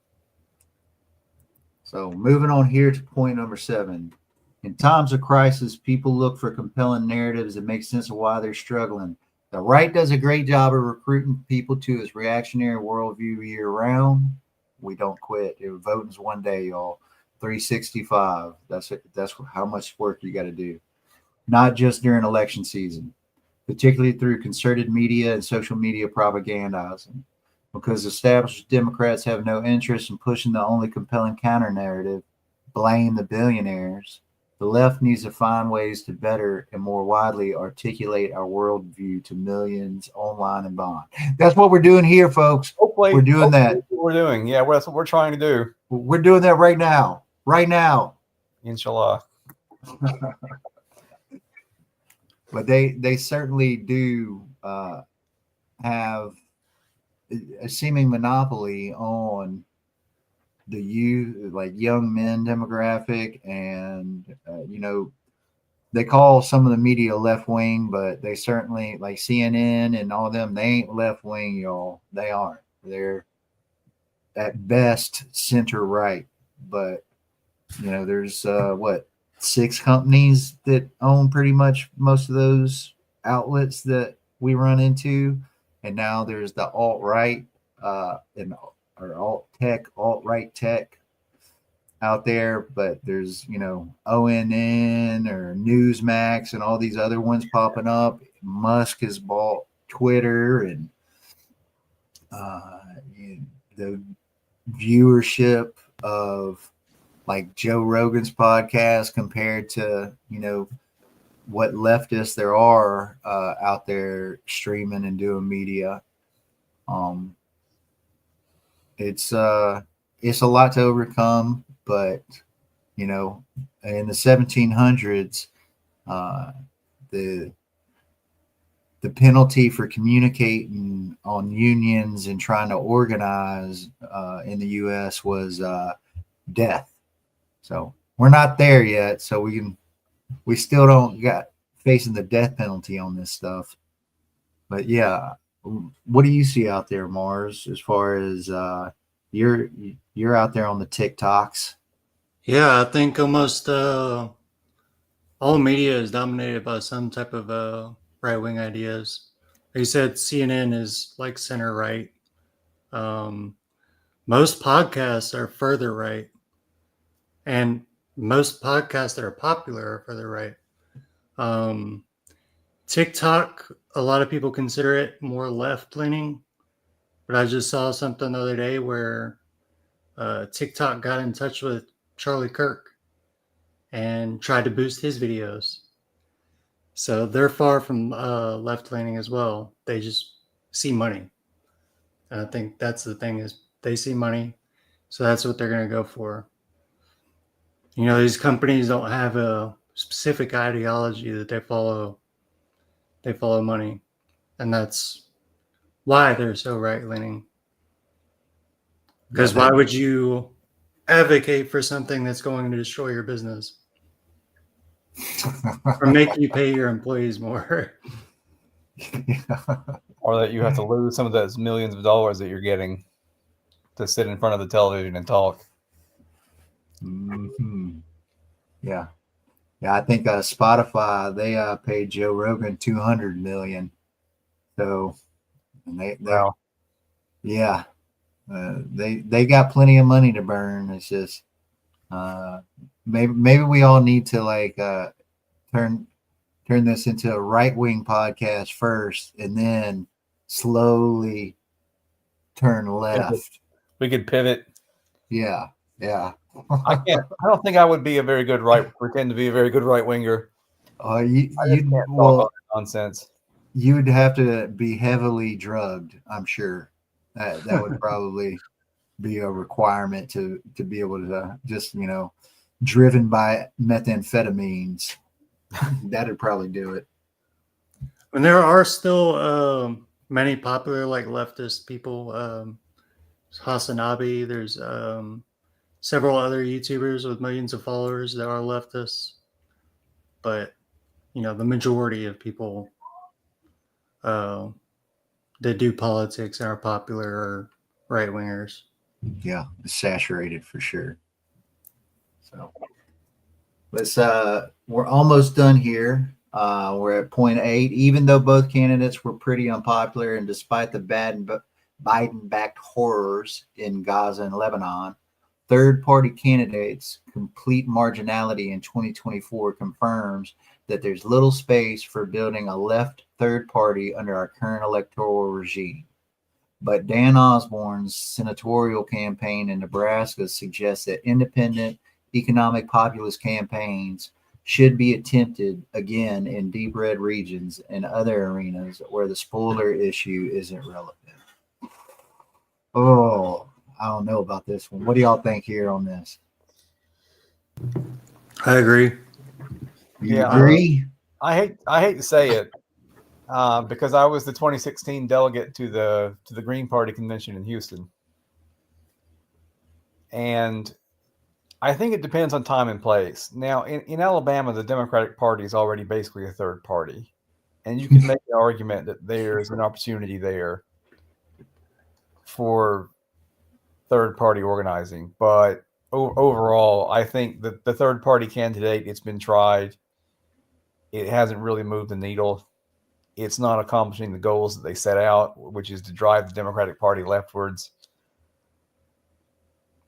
So moving on here to point number 7. In times of crisis, people look for compelling narratives that make sense of why they're struggling. The right does a great job of recruiting people to its reactionary worldview year round. We don't quit. Voting's one day, y'all. 365. That's it. That's how much work you got to do. Not just during election season, particularly through concerted media and social media propagandizing. Because established Democrats have no interest in pushing the only compelling counter narrative, blame the billionaires. The left needs to find ways to better and more widely articulate our worldview to millions online and beyond. That's what we're doing here, folks. Hopefully, we're doing that. That's what we're doing. Yeah, that's what we're trying to do. We're doing that right now. Right now. Inshallah. But they certainly do have a seeming monopoly on the youth, like young men demographic, and they call some of the media left wing, but they certainly, like CNN and all of them, they ain't left wing, y'all. They aren't. They're at best center right. But there's 6 companies that own pretty much most of those outlets that we run into. And now there's the alt-right or alt-right tech out there, but there's, ONN or Newsmax and all these other ones popping up. Musk has bought Twitter, and the viewership of like Joe Rogan's podcast compared to, what leftists there are out there streaming and doing media. It's a lot to overcome, but in the 1700s, the penalty for communicating on unions and trying to organize in the U.S. was death. So we're not there yet. So we still don't got facing the death penalty on this stuff. But yeah, what do you see out there, Mars, as far as you're out there on the TikToks? Yeah, I think almost all media is dominated by some type of right-wing ideas. Like you said, CNN is like center right. Most podcasts are further right. And most podcasts that are popular are further right. TikTok, a lot of people consider it more left-leaning. But I just saw something the other day where TikTok got in touch with Charlie Kirk and tried to boost his videos. So they're far from left leaning as well. They just see money. And I think that's the thing is they see money, so that's what they're going to go for. You know, these companies don't have a specific ideology that they follow. They follow money, and that's why they're so right leaning. Because why would you advocate for something that's going to destroy your business or make you pay your employees more? Or that you have to lose some of those millions of dollars that you're getting to sit in front of the television and talk. Mm-hmm. Yeah. I think Spotify, they paid Joe Rogan $200 million. So, and Wow. yeah, they got plenty of money to burn. It's just maybe we all need to like turn this into a right-wing podcast first, and then slowly turn left. We could pivot. Yeah. I don't think I would be pretend to be a very good right winger. Nonsense. You'd have to be heavily drugged, I'm sure. That would probably be a requirement to be able to just, driven by methamphetamines. That'd probably do it. And there are still many popular like leftist people. Hasanabi, there's several other YouTubers with millions of followers that are leftists. But, the majority of people that do politics and are popular are right-wingers. Yeah, it's saturated for sure. So we're almost done here. We're at point 8. Even though both candidates were pretty unpopular, and despite the Biden-backed horrors in Gaza and Lebanon, third-party candidates' complete marginality in 2024 confirms that there's little space for building a left third party under our current electoral regime. But Dan Osborne's senatorial campaign in Nebraska suggests that independent economic populist campaigns should be attempted again in deep red regions and other arenas where the spoiler issue isn't relevant. Oh, I don't know about this one. What do y'all think here on this? I agree. You agree? I hate to say it, because I was the 2016 delegate to the Green Party convention in Houston, and I think it depends on time and place. Now, in Alabama, the Democratic Party is already basically a third party, and you can make the argument that there's an opportunity there for third party organizing. But overall, I think that the third party candidate, it's been tried. It hasn't really moved the needle. It's not accomplishing the goals that they set out, which is to drive the Democratic Party leftwards.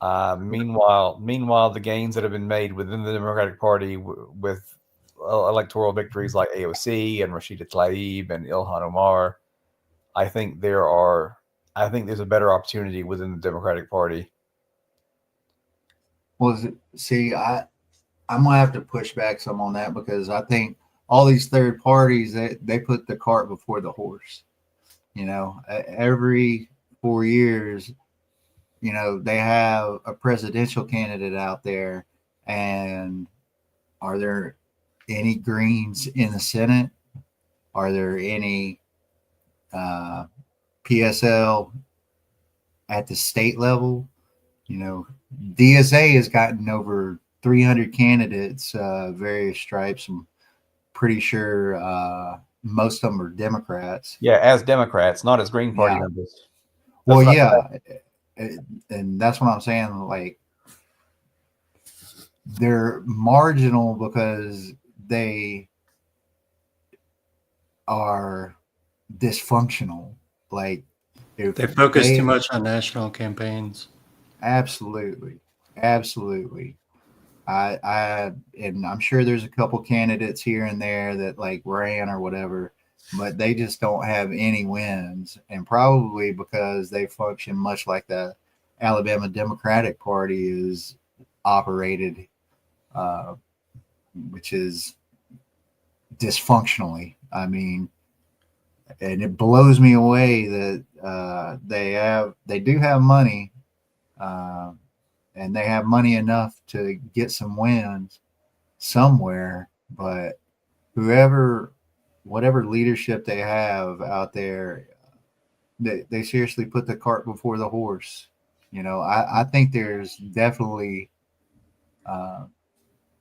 Meanwhile, the gains that have been made within the Democratic Party with electoral victories like AOC and Rashida Tlaib and Ilhan Omar, I think there's a better opportunity within the Democratic Party. Well, see, I'm gonna have to push back some on that, because I think all these third parties, they put the cart before the horse. Every 4 years, they have a presidential candidate out there, and are there any Greens in the Senate? Are there any PSL at the state level? DSA has gotten over 300 candidates, various stripes. I'm pretty sure most of them are Democrats. Yeah, as Democrats, not as Green Party members. Well, yeah. And that's what I'm saying. Like, they're marginal because they are dysfunctional. Like, if they focus too much on national campaigns. Absolutely. And I'm sure there's a couple candidates here and there that like ran or whatever, but they just don't have any wins, and probably because they function much like the Alabama Democratic Party is operated, uh, which is dysfunctionally. I mean, and it blows me away that they do have money, uh, and they have money enough to get some wins somewhere, but whatever leadership they have out there, they seriously put the cart before the horse. I think there's definitely, uh,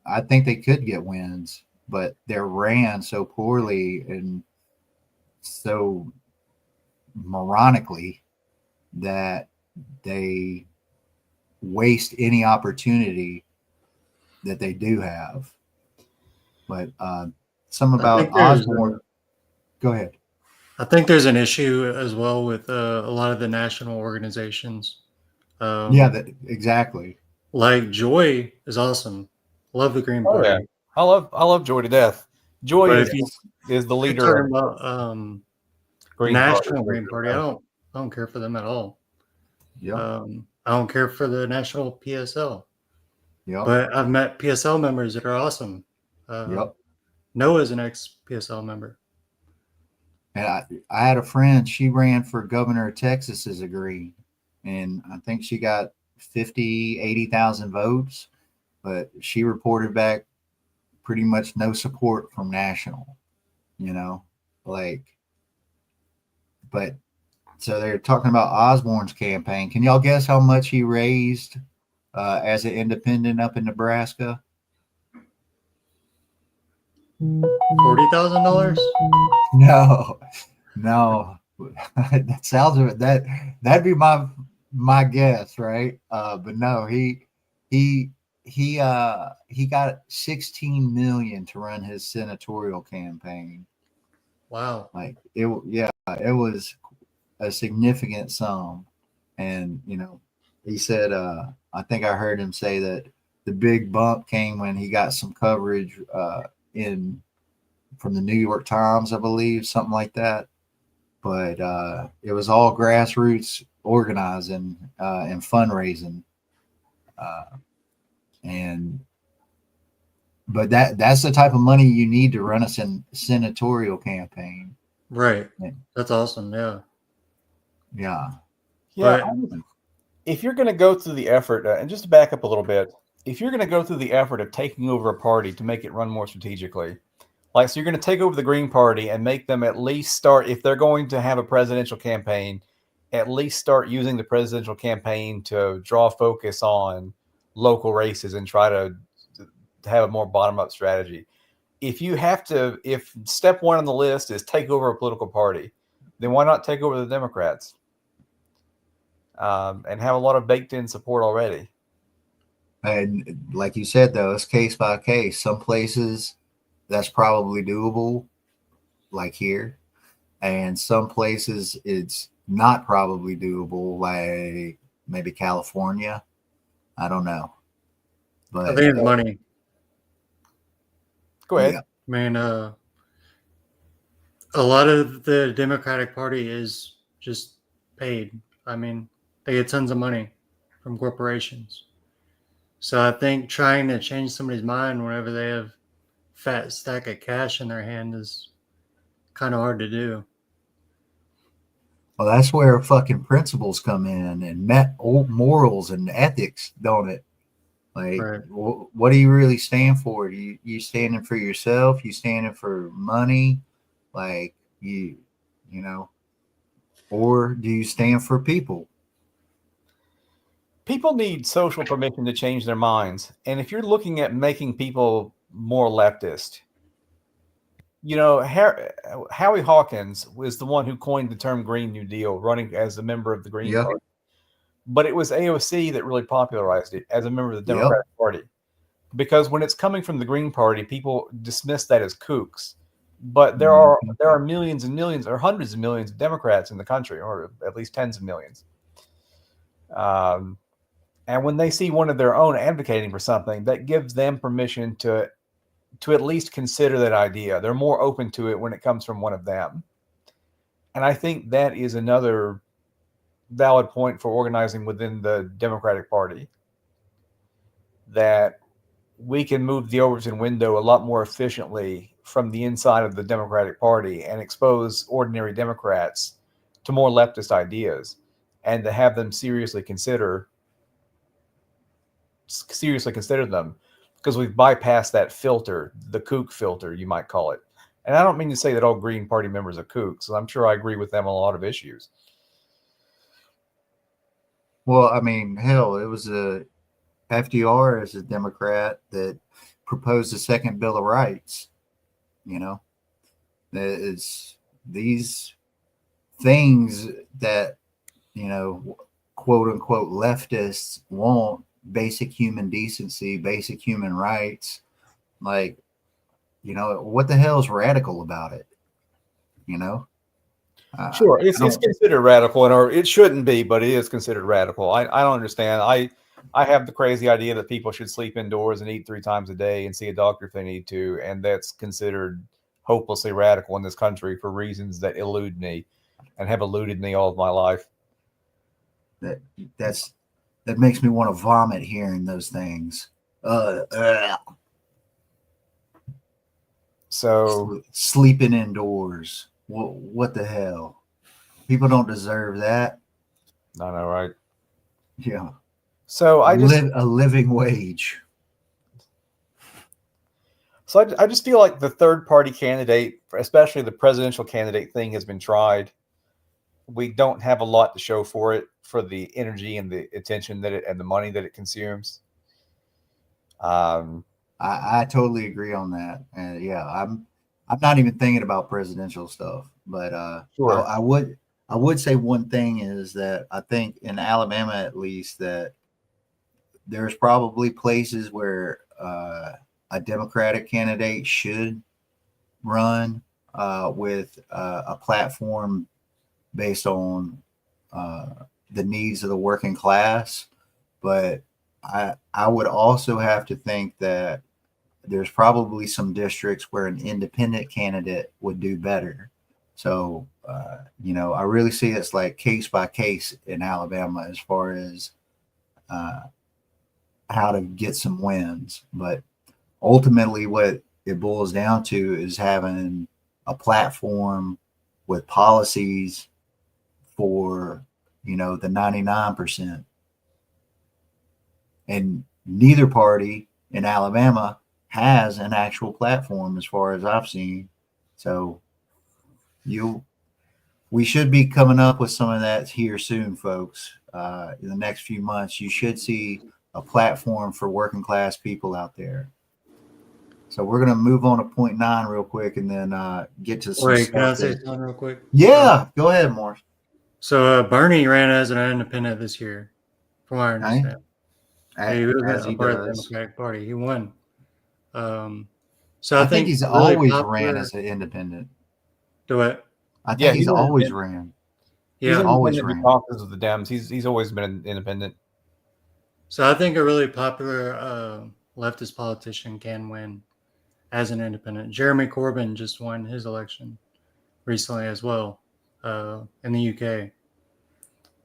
I think they could get wins, but they're ran so poorly and so moronically that they waste any opportunity that they do have. But some about Osborne. Go ahead. I think there's an issue as well with a lot of the national organizations. Yeah, exactly. Like Joy is awesome. Love the Green Oh Party. yeah, I love Joy to death. Joy But is, if you- is the You're leader talking of about the the Green National Party. Green Party. I don't care for them at all. Yeah. I don't care for the National PSL. Yep. But I've met PSL members that are awesome. Yep. Noah's an ex PSL member. And I had a friend, she ran for governor of Texas as a Green. And I think she got 80,000 votes, but she reported back pretty much no support from national, like, but so they're talking about Osborne's campaign. Can y'all guess how much he raised as an independent up in Nebraska? $40,000? No. That sounds that'd be my guess, right? But no, he got 16 million to run his senatorial campaign. Wow. Like it was a significant sum. And he said, I think I heard him say that the big bump came when he got some coverage in from the New York Times, I believe, something like that. But it was all grassroots organizing and fundraising, but that's the type of money you need to run a senatorial campaign. Right. That's awesome. Yeah. Yeah. Yeah. If you're going to go through the effort, and just to back up a little bit, if you're going to go through the effort of taking over a party to make it run more strategically, like, so you're going to take over the Green Party and make them at least start, if they're going to have a presidential campaign, at least start using the presidential campaign to draw focus on local races and try to have a more bottom-up strategy. If step one on the list is take over a political party, then why not take over the Democrats and have a lot of baked-in support already? And like you said, though, it's case by case. Some places that's probably doable, like here, and some places it's not probably doable, like maybe California. I don't know, but I think it's money. Go ahead. Yeah. I mean, a lot of the Democratic Party is just paid. I mean, they get tons of money from corporations. So I think trying to change somebody's mind whenever they have fat stack of cash in their hand is kind of hard to do. Well, that's where fucking principles come in and old morals and ethics, don't it? Like, Right. what do you really stand for? You standing for yourself? You standing for money? Like or do you stand for people? People need social permission to change their minds. And if you're looking at making people more leftist, Howie Hawkins was the one who coined the term Green New Deal, running as a member of the Green Yep. Party. But it was AOC that really popularized it as a member of the Yep. Democratic Party. Because when it's coming from the Green Party, people dismiss that as kooks. But there are millions and millions, or hundreds of millions of Democrats in the country, or at least tens of millions. And when they see one of their own advocating for something, that gives them permission to at least consider that idea. They're more open to it when it comes from one of them. And I think that is another valid point for organizing within the Democratic Party, that we can move the Overton window a lot more efficiently from the inside of the Democratic Party and expose ordinary Democrats to more leftist ideas, and to have them seriously consider them, because we've bypassed that filter, the kook filter, you might call it. And I don't mean to say that all Green Party members are kooks. I'm sure I agree with them on a lot of issues. Well, I mean, hell, it was FDR as a Democrat that proposed the second Bill of Rights. You know, it's these things that, you know, quote unquote leftists want: basic human decency, basic human rights. Like, you know, what the hell is radical about it? You know? Sure, it's considered radical, or it shouldn't be, but it is considered radical. I don't understand. I have the crazy idea that people should sleep indoors and eat 3 times a day and see a doctor if they need to, and that's considered hopelessly radical in this country for reasons that elude me and have eluded me all of my life. That makes me want to vomit hearing those things. So sleeping indoors. What the hell? People don't deserve that. I know, right? Yeah. So I just a living wage. So I just feel like the third party candidate, especially the presidential candidate thing, has been tried. We don't have a lot to show for it, for the energy and the attention that it and the money that it consumes. I totally agree on that, and yeah, I'm not even thinking about presidential stuff, but sure. I would say one thing is that I think in Alabama, at least, that there's probably places where a Democratic candidate should run with a platform based on the needs of the working class. But I would also have to think that there's probably some districts where an independent candidate would do better. So, you know, I really see it's like case by case in Alabama as far as how to get some wins. But ultimately, what it boils down to is having a platform with policies for, you know, the 99%. And neither party in Alabama has an actual platform as far as I've seen. So we should be coming up with some of that here soon, folks. In the next few months, you should see a platform for working class people out there. So we're going to move on to point 9 real quick, and then get to some Wait, stuff. can I say something real quick? Yeah, go ahead, Morris. So Bernie ran as an independent this year, from what I understand. He was As a he part of the does. Democratic Party. He won. So I think he's really always popular, ran as an independent. Do it. I think he's always ran. He's Yeah, always independent. He caucus with the Dems. He's always been independent. So I think a really popular leftist politician can win as an independent. Jeremy Corbyn just won his election recently as well in the UK.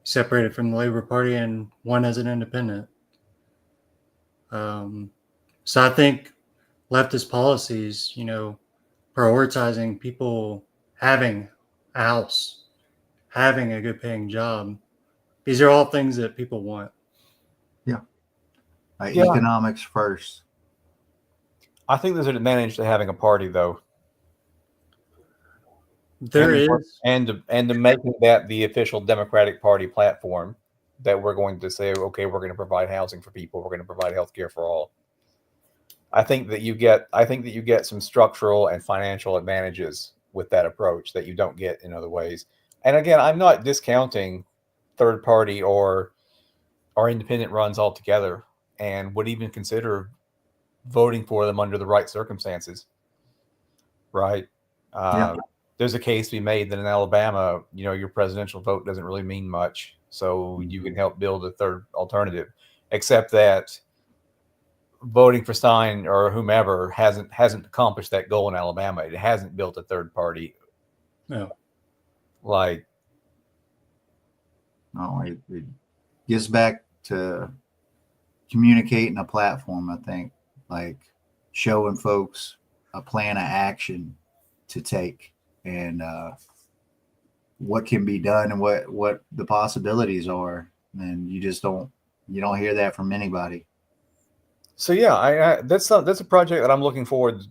Separated from the Labour Party and won as an independent. So I think leftist policies, you know, prioritizing people having a house, having a good paying job, these are all things that people want. Yeah. Economics first. I think there's an advantage to having a party, though. There is, and to making that the official Democratic Party platform, that we're going to say, okay, we're going to provide housing for people, we're going to provide health care for all. I think that you get some structural and financial advantages with that approach that you don't get in other ways. And again, I'm not discounting third party or independent runs altogether, and would even consider voting for them under the right circumstances. Right. There's a case to be made that in Alabama, you know, your presidential vote doesn't really mean much. So you can help build a third alternative, except that voting for Stein or whomever hasn't accomplished that goal in Alabama. It hasn't built a third party. No. Like, No, it gets back to communicating a platform. I think, like showing folks a plan of action to take, and what can be done, and what the possibilities are. And you don't hear that from anybody. So yeah, that's a project that I'm looking forward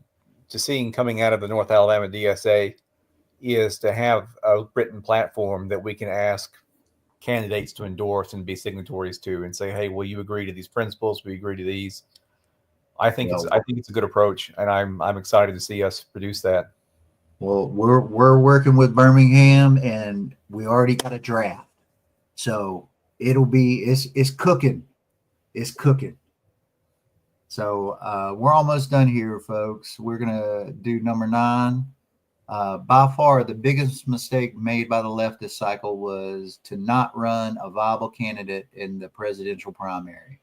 to seeing coming out of the North Alabama DSA, is to have a written platform that we can ask candidates to endorse and be signatories to, and say, hey, will you agree to these principles? Will you agree to these? I think Well, it's a good approach, and I'm excited to see us produce that. well, we're working with Birmingham, and we already got a draft, so it's cooking, it's cooking. So we're almost done here, folks. We're gonna do number 9. By far, the biggest mistake made by the leftist cycle was to not run a viable candidate in the presidential primary,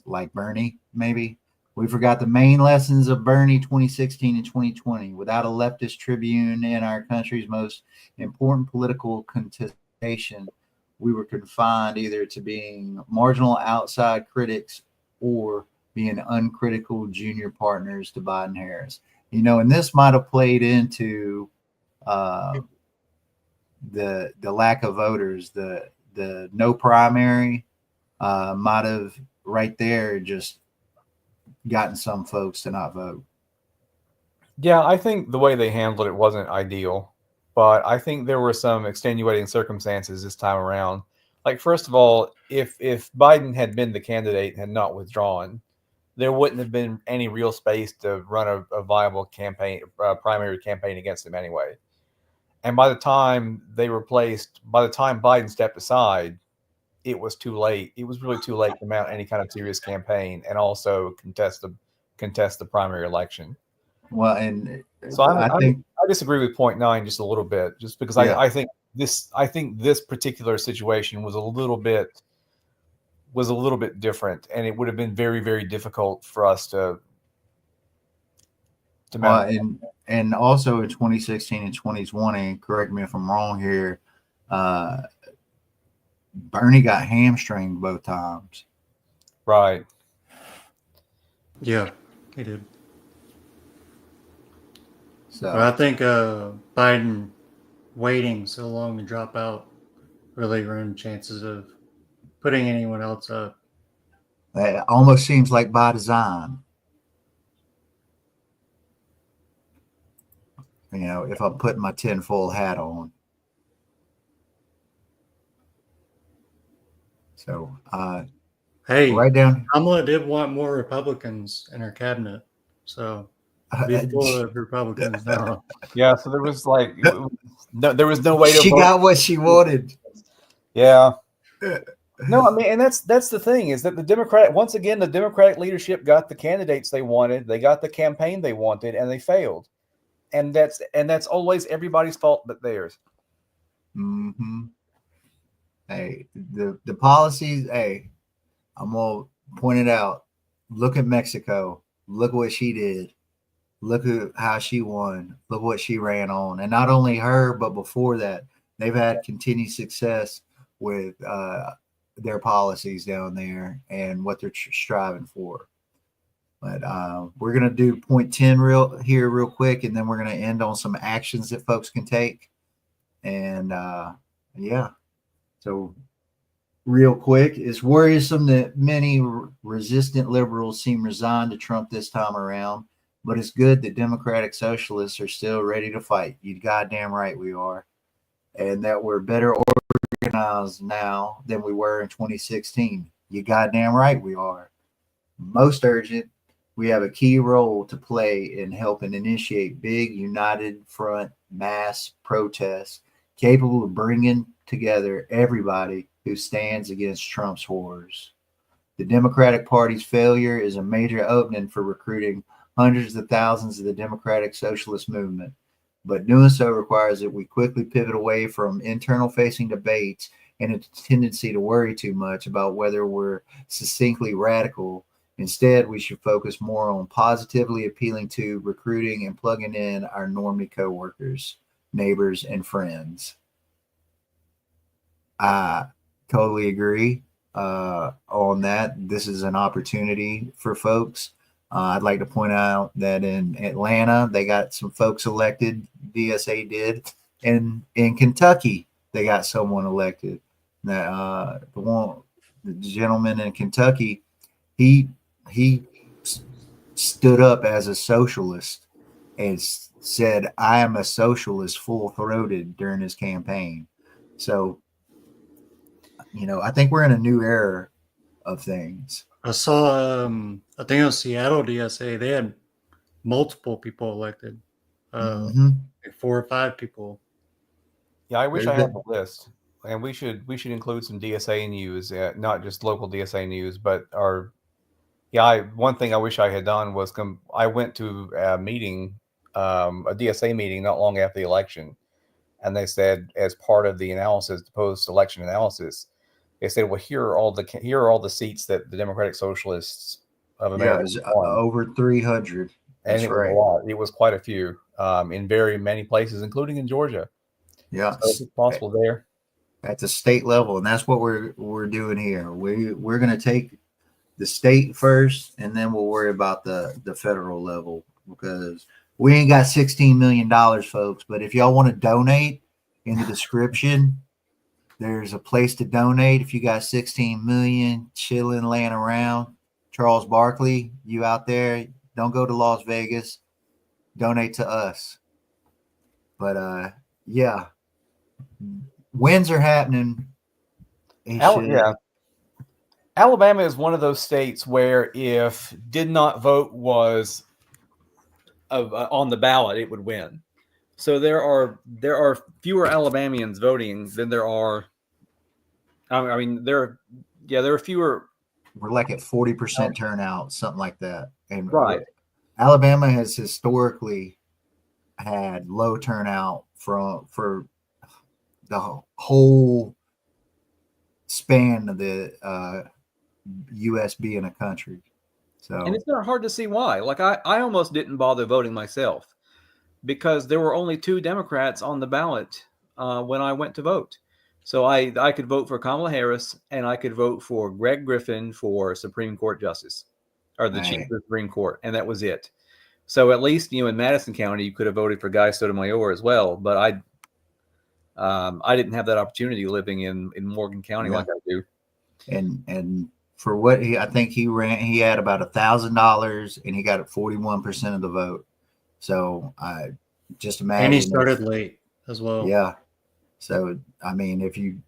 like Bernie, maybe. We forgot the main lessons of Bernie 2016 and 2020. Without a leftist tribune in our country's most important political contestation, we were confined either to being marginal outside critics or being uncritical junior partners to Biden Harris. And this might have played into uh, the lack of voters, the no primary might have right there just gotten some folks to not vote. Yeah, I think the way they handled it wasn't ideal, but I think there were some extenuating circumstances this time around. Like, first of all, if Biden had been the candidate and had not withdrawn, there wouldn't have been any real space to run a viable campaign, primary campaign against him anyway. And by the time Biden stepped aside, it was too late. It was really too late to mount any kind of serious campaign and also contest the primary election. Well, and So I think, I disagree with point 9 just a little bit, just because yeah, I think this particular situation was a little bit different, and it would have been very, very difficult for us to well, mount. and also in 2016 and 2020, correct me if I'm wrong here, uh, Bernie got hamstringed both times. Right. Yeah, he did. So But I think Biden waiting so long to drop out really ruined chances of putting anyone else up. it almost seems like by design. If I'm putting my tinfoil hat on. So Hey, right down. Kamala did want more Republicans in her cabinet, so be full of Republicans now. Yeah. So there was there was no way to She vote. got what she wanted. Yeah. No, I mean, and that's the thing, is that the Democratic leadership got the candidates they wanted, they got the campaign they wanted, and they failed. And that's always everybody's fault but theirs. Mm-hmm. Hey, the policies. Hey, I'm gonna point it out. Look at Mexico. Look what she did. Look at how she won. Look what she ran on. And not only her, but before that, they've had continued success with their policies down there and what they're striving for. But we're gonna do point 10 real quick, and then we're gonna end on some actions that folks can take. And yeah, so real quick, it's worrisome that many resistant liberals seem resigned to Trump this time around, but it's good that Democratic Socialists are still ready to fight. You goddamn right we are. And that we're better organized now than we were in 2016. You goddamn right we are. Most urgent, we have a key role to play in helping initiate big united front mass protests capable of bringing together everybody who stands against Trump's horrors. The Democratic Party's failure is a major opening for recruiting hundreds of thousands of the Democratic Socialist movement, but doing so requires that we quickly pivot away from internal facing debates and a tendency to worry too much about whether we're succinctly radical. Instead, we should focus more on positively appealing to, recruiting, and plugging in our normie coworkers, neighbors, and friends. I totally agree on that. This is an opportunity for folks. I'd like to point out that in Atlanta, they got some folks elected. DSA did, and in Kentucky, they got someone elected. That the gentleman in Kentucky, he he stood up as a socialist and said, "I am a socialist," full throated during his campaign. So I think we're in a new era of things. I saw, I think it was Seattle DSA. They had multiple people elected, Mm-hmm. like 4 or 5 people. Yeah, I wish There's I had been, the list, and we should include some DSA news, not just local DSA news, but our. Yeah, one thing I wish I had done was I went to a meeting, a DSA meeting, not long after the election, and they said, as part of the analysis, the post-election analysis, they said, "Well, here are all the seats that the Democratic Socialists of yeah, America it's won," over 300. and That's it was a right. lot. It was quite a few in very many places, including in Georgia. Yeah, So if it's possible there. at the state level, and that's what we're doing here. We're going to take the state first, and then we'll worry about the federal level, because we ain't got $16 million, folks. But if y'all want to donate, in the description, there's a place to donate. If you got 16 million chilling, laying around, Charles Barkley, you out there, don't go to Las Vegas. Donate to us. But yeah, wins are happening. It Yeah, should. Alabama is one of those states where if did not vote was on the ballot, it would win. So there are fewer Alabamians voting than there are. I mean, there are fewer. We're like at 40% turnout, something like that. And Right. Alabama has historically had low turnout for the whole span of the U.S. being a country. And So it's not hard to see why. Like I almost didn't bother voting myself because there were only 2 Democrats on the ballot when I went to vote. So I could vote for Kamala Harris and I could vote for Greg Griffin for Supreme Court Justice or the Chief of hey, the Supreme Court, and that was it. So at least in Madison County you could have voted for Guy Sotomayor as well, but I didn't have that opportunity living in Morgan County yeah, like I do. and for what I think he had about $1,000 and he got 41% of the vote. So I just And he imagine started late as well. yeah. So I mean, if you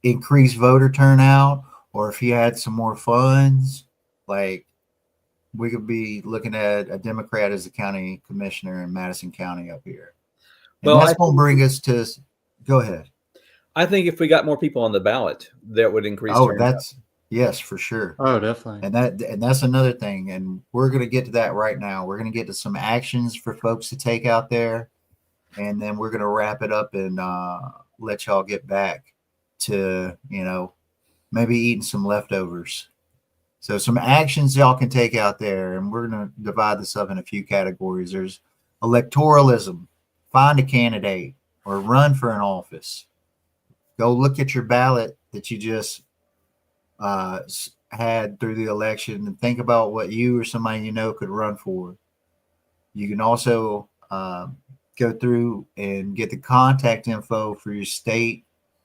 increase voter turnout, or if he had some more funds, like we could be looking at a Democrat as a county commissioner in Madison County up here. And Well, that's going to bring us to, go ahead. I think if we got more people on the ballot, that would increase Oh, turnout. yes, for sure. Oh, definitely. And that's another thing. And we're going to get to that right now. We're going to get to some actions for folks to take out there. And then we're going to wrap it up and let y'all get back to, maybe eating some leftovers. So some actions y'all can take out there, and we're going to divide this up in a few categories. There's electoralism, find a candidate or run for an office. Go look at your ballot that you just had through the election and think about what you or somebody you know could run for. You can also go through and get the contact info for your state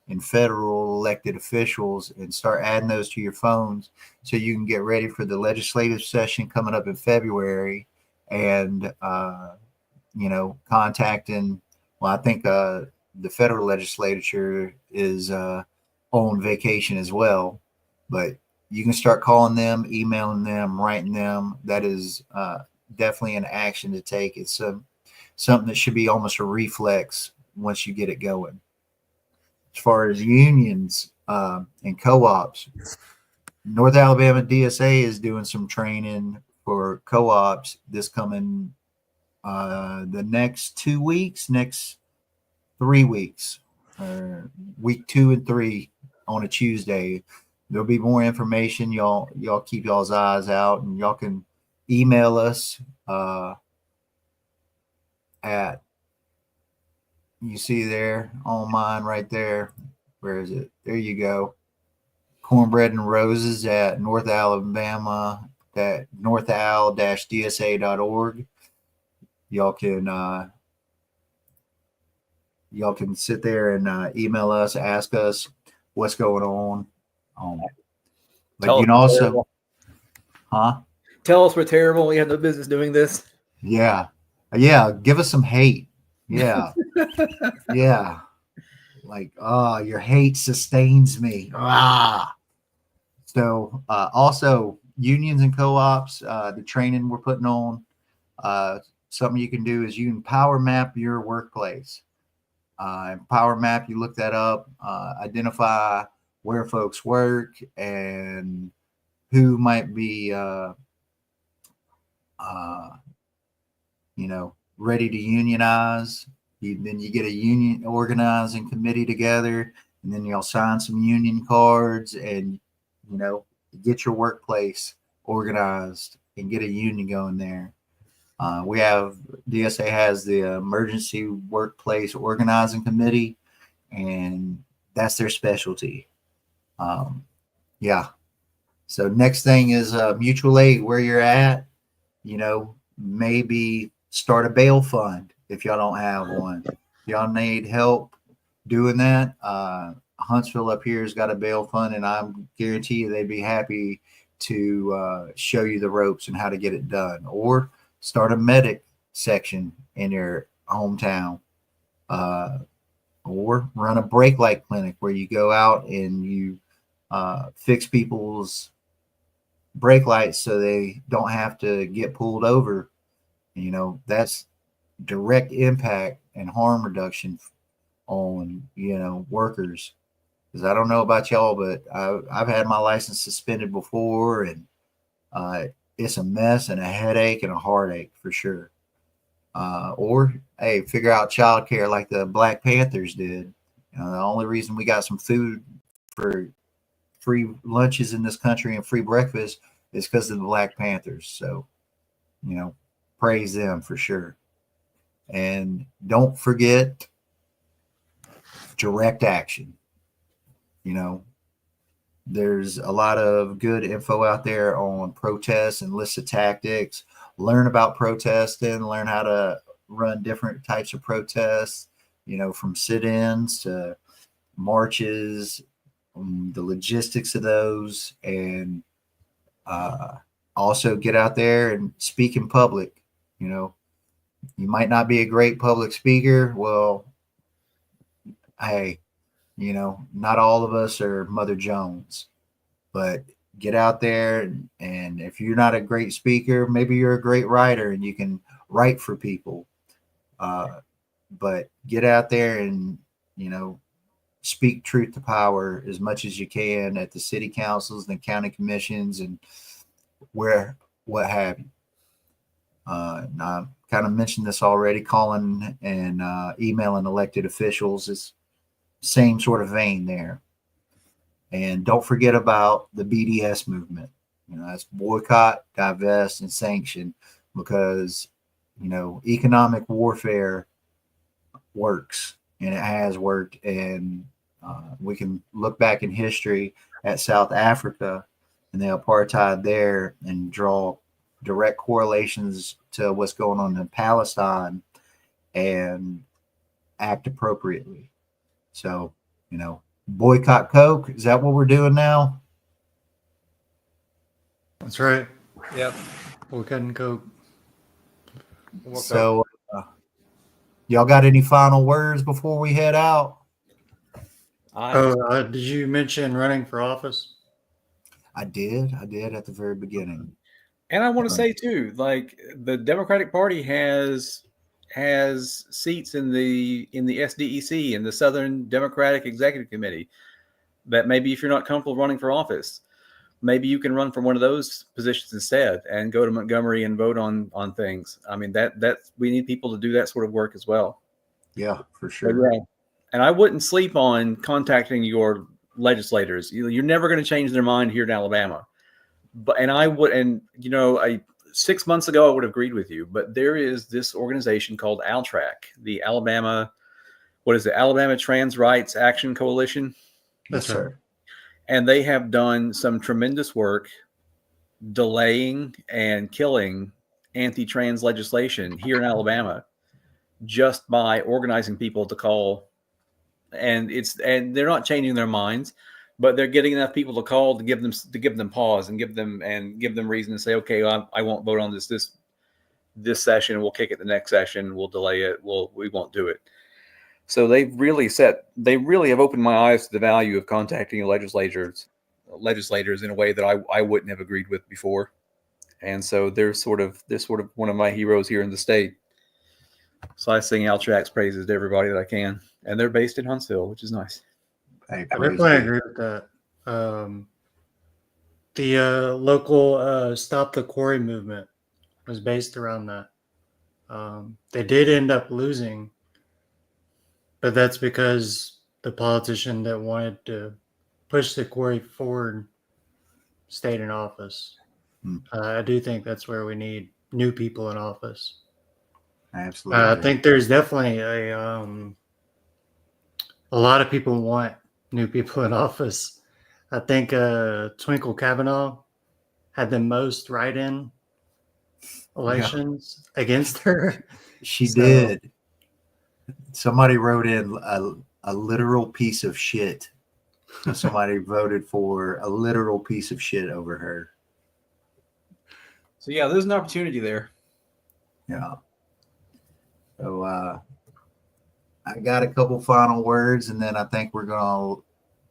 and federal elected officials and start adding those to your phones so you can get ready for the legislative session coming up in February and contacting. Well, I think the federal legislature is on vacation as well, but you can start calling them, emailing them, writing them. That is definitely an action to take. It's something that should be almost a reflex once you get it going. As far as unions and co-ops, North Alabama DSA is doing some training for co-ops this coming the next 2 weeks, next 3 weeks, week 2 and 3 on a Tuesday. There'll be more information. Y'all keep y'all's eyes out, and y'all can email us at, you see there on mine right there, where is it? There you go. Cornbread and Roses at North Alabama, that northal-dsa.org. Y'all can sit there and email us, ask us what's going on. But Tell you us can we're also, terrible. huh? Tell us we're terrible. We have no business doing this. Yeah, give us some hate. Yeah, yeah. Like, your hate sustains me. So also unions and co-ops, the training we're putting on, something you can do is you can power map your workplace. Power map, you look that up, identify where folks work and who might be, ready to unionize. Then you get a union organizing committee together, and then you'll sign some union cards and, get your workplace organized and get a union going there. We have DSA has the Emergency Workplace Organizing Committee, and that's their specialty. Yeah. So next thing is mutual aid where you're at. Maybe start a bail fund if y'all don't have one. If y'all need help doing that, Huntsville up here has got a bail fund, and I guarantee you they'd be happy to show you the ropes and how to get it done. Or start a medic section in your hometown, or run a brake light clinic where you go out and you fix people's brake lights so they don't have to get pulled over. That's direct impact and harm reduction on workers. Because I don't know about y'all, but I've had my license suspended before, and it's a mess and a headache and a heartache for sure. Or hey, figure out childcare like the Black Panthers did. The only reason we got some food for free lunches in this country and free breakfast is because of the Black Panthers. So, praise them for sure. And don't forget direct action. There's a lot of good info out there on protests and illicit tactics. Learn about protesting, learn how to run different types of protests, from sit-ins to marches, the logistics of those, and also get out there and speak in public. You might not be a great public speaker. Well, hey, not all of us are Mother Jones, but get out there. And if you're not a great speaker, maybe you're a great writer and you can write for people. But get out there and, speak truth to power as much as you can at the city councils and county commissions and what have you. And I kind of mentioned this already, calling and emailing elected officials is same sort of vein there. And don't forget about the BDS movement. That's boycott, divest, and sanction, because, economic warfare works, and it has worked. And we can look back in history at South Africa and the apartheid there and draw direct correlations to what's going on in Palestine and act appropriately. So, boycott Coke. Is that what we're doing now? That's right. Yep. Boycott and Coke. So, y'all got any final words before we head out? Did you mention running for office? I did at the very beginning. And I want to say too, like the Democratic Party has seats in the SDEC, in the Southern Democratic Executive Committee, that maybe if you're not comfortable running for office, maybe you can run for one of those positions instead and go to Montgomery and vote on things. I mean, that we need people to do that sort of work as well. Yeah, for sure. Yeah. And I wouldn't sleep on contacting your legislators. You're never going to change their mind here in Alabama. But I would, 6 months ago I would have agreed with you. But there is this organization called ALTRAC, the Alabama Trans Rights Action Coalition. Yes, That's right. sir. And they have done some tremendous work delaying and killing anti-trans legislation here in Alabama just by organizing people to call. And they're not changing their minds, but they're getting enough people to call to give them pause and give them reason to say, okay, I won't vote on this session. We'll kick it the next session. We'll delay it. We won't do it. So they really have opened my eyes to the value of contacting legislators in a way that I wouldn't have agreed with before. And so they're sort of one of my heroes here in the state. So I sing Al Track's praises to everybody that I can. And they're based in Huntsville, which is nice. Hey, I praise definitely be. agree with that. The local Stop the Quarry movement was based around that. They did end up losing, but that's because the politician that wanted to push the quarry forward stayed in office. I do think that's where we need new people in office. Absolutely. I think there's definitely a lot of people want new people in office. I think Twinkle Kavanaugh had the most write-in elections against her. She So- did. Somebody wrote in a literal piece of shit. Somebody voted for a literal piece of shit over her. So yeah, there's an opportunity there. Yeah. So I got a couple final words, and then I think we're gonna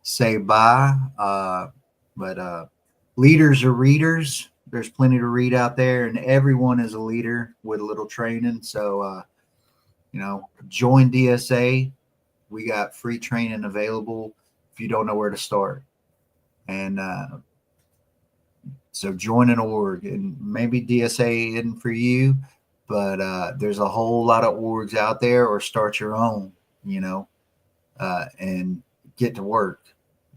say bye. But leaders are readers. There's plenty to read out there, and everyone is a leader with a little training. So join DSA. We got free training available if you don't know where to start. And so join an org, and maybe DSA isn't for you, but there's a whole lot of orgs out there, or start your own, and get to work.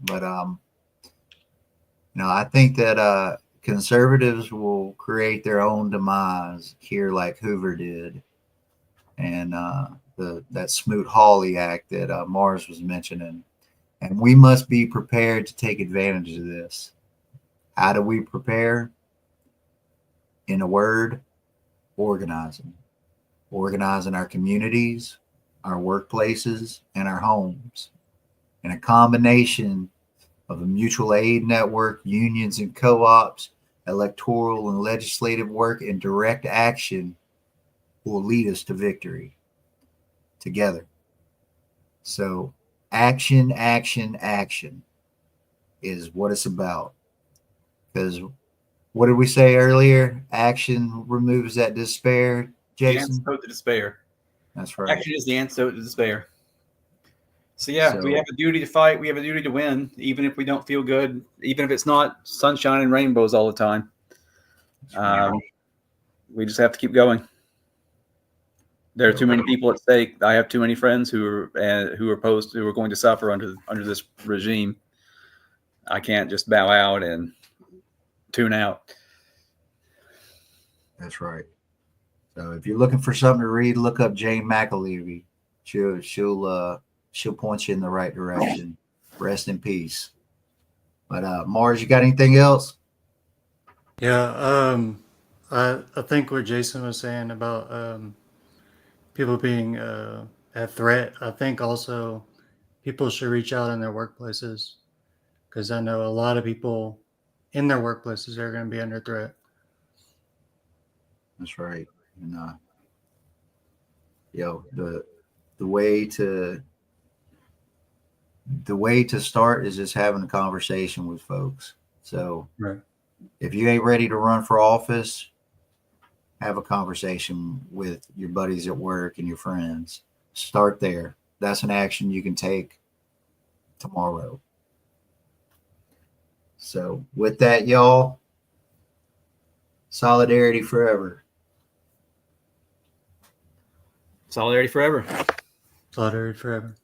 But I think that conservatives will create their own demise here, like Hoover did, and that Smoot-Hawley Act that Mars was mentioning. And we must be prepared to take advantage of this. How do we prepare? In a word, organizing. Organizing our communities, our workplaces, and our homes. And a combination of a mutual aid network, unions and co-ops, electoral and legislative work, and direct action will lead us to victory together. So action, action, action is what it's about. Because what did we say earlier? Action removes that despair, Jason? The antidote to despair. That's right. Action is the antidote to despair. So yeah, we have a duty to fight. We have a duty to win, even if we don't feel good, even if it's not sunshine and rainbows all the time. We just have to keep going. There are too many people at stake. I have too many friends who are going to suffer under this regime. I can't just bow out and tune out. That's right. So if you're looking for something to read, look up Jane McAlevey. She'll point you in the right direction. Rest in peace. But Mars, you got anything else? Yeah, I think what Jason was saying about people being a threat, I think also people should reach out in their workplaces, because I know a lot of people in their workplaces are going to be under threat. That's right. And the way to start is just having a conversation with folks. So right. If you ain't ready to run for office, have a conversation with your buddies at work and your friends. Start there. That's an action you can take tomorrow. So with that, y'all, solidarity forever. Solidarity forever. Solidarity forever.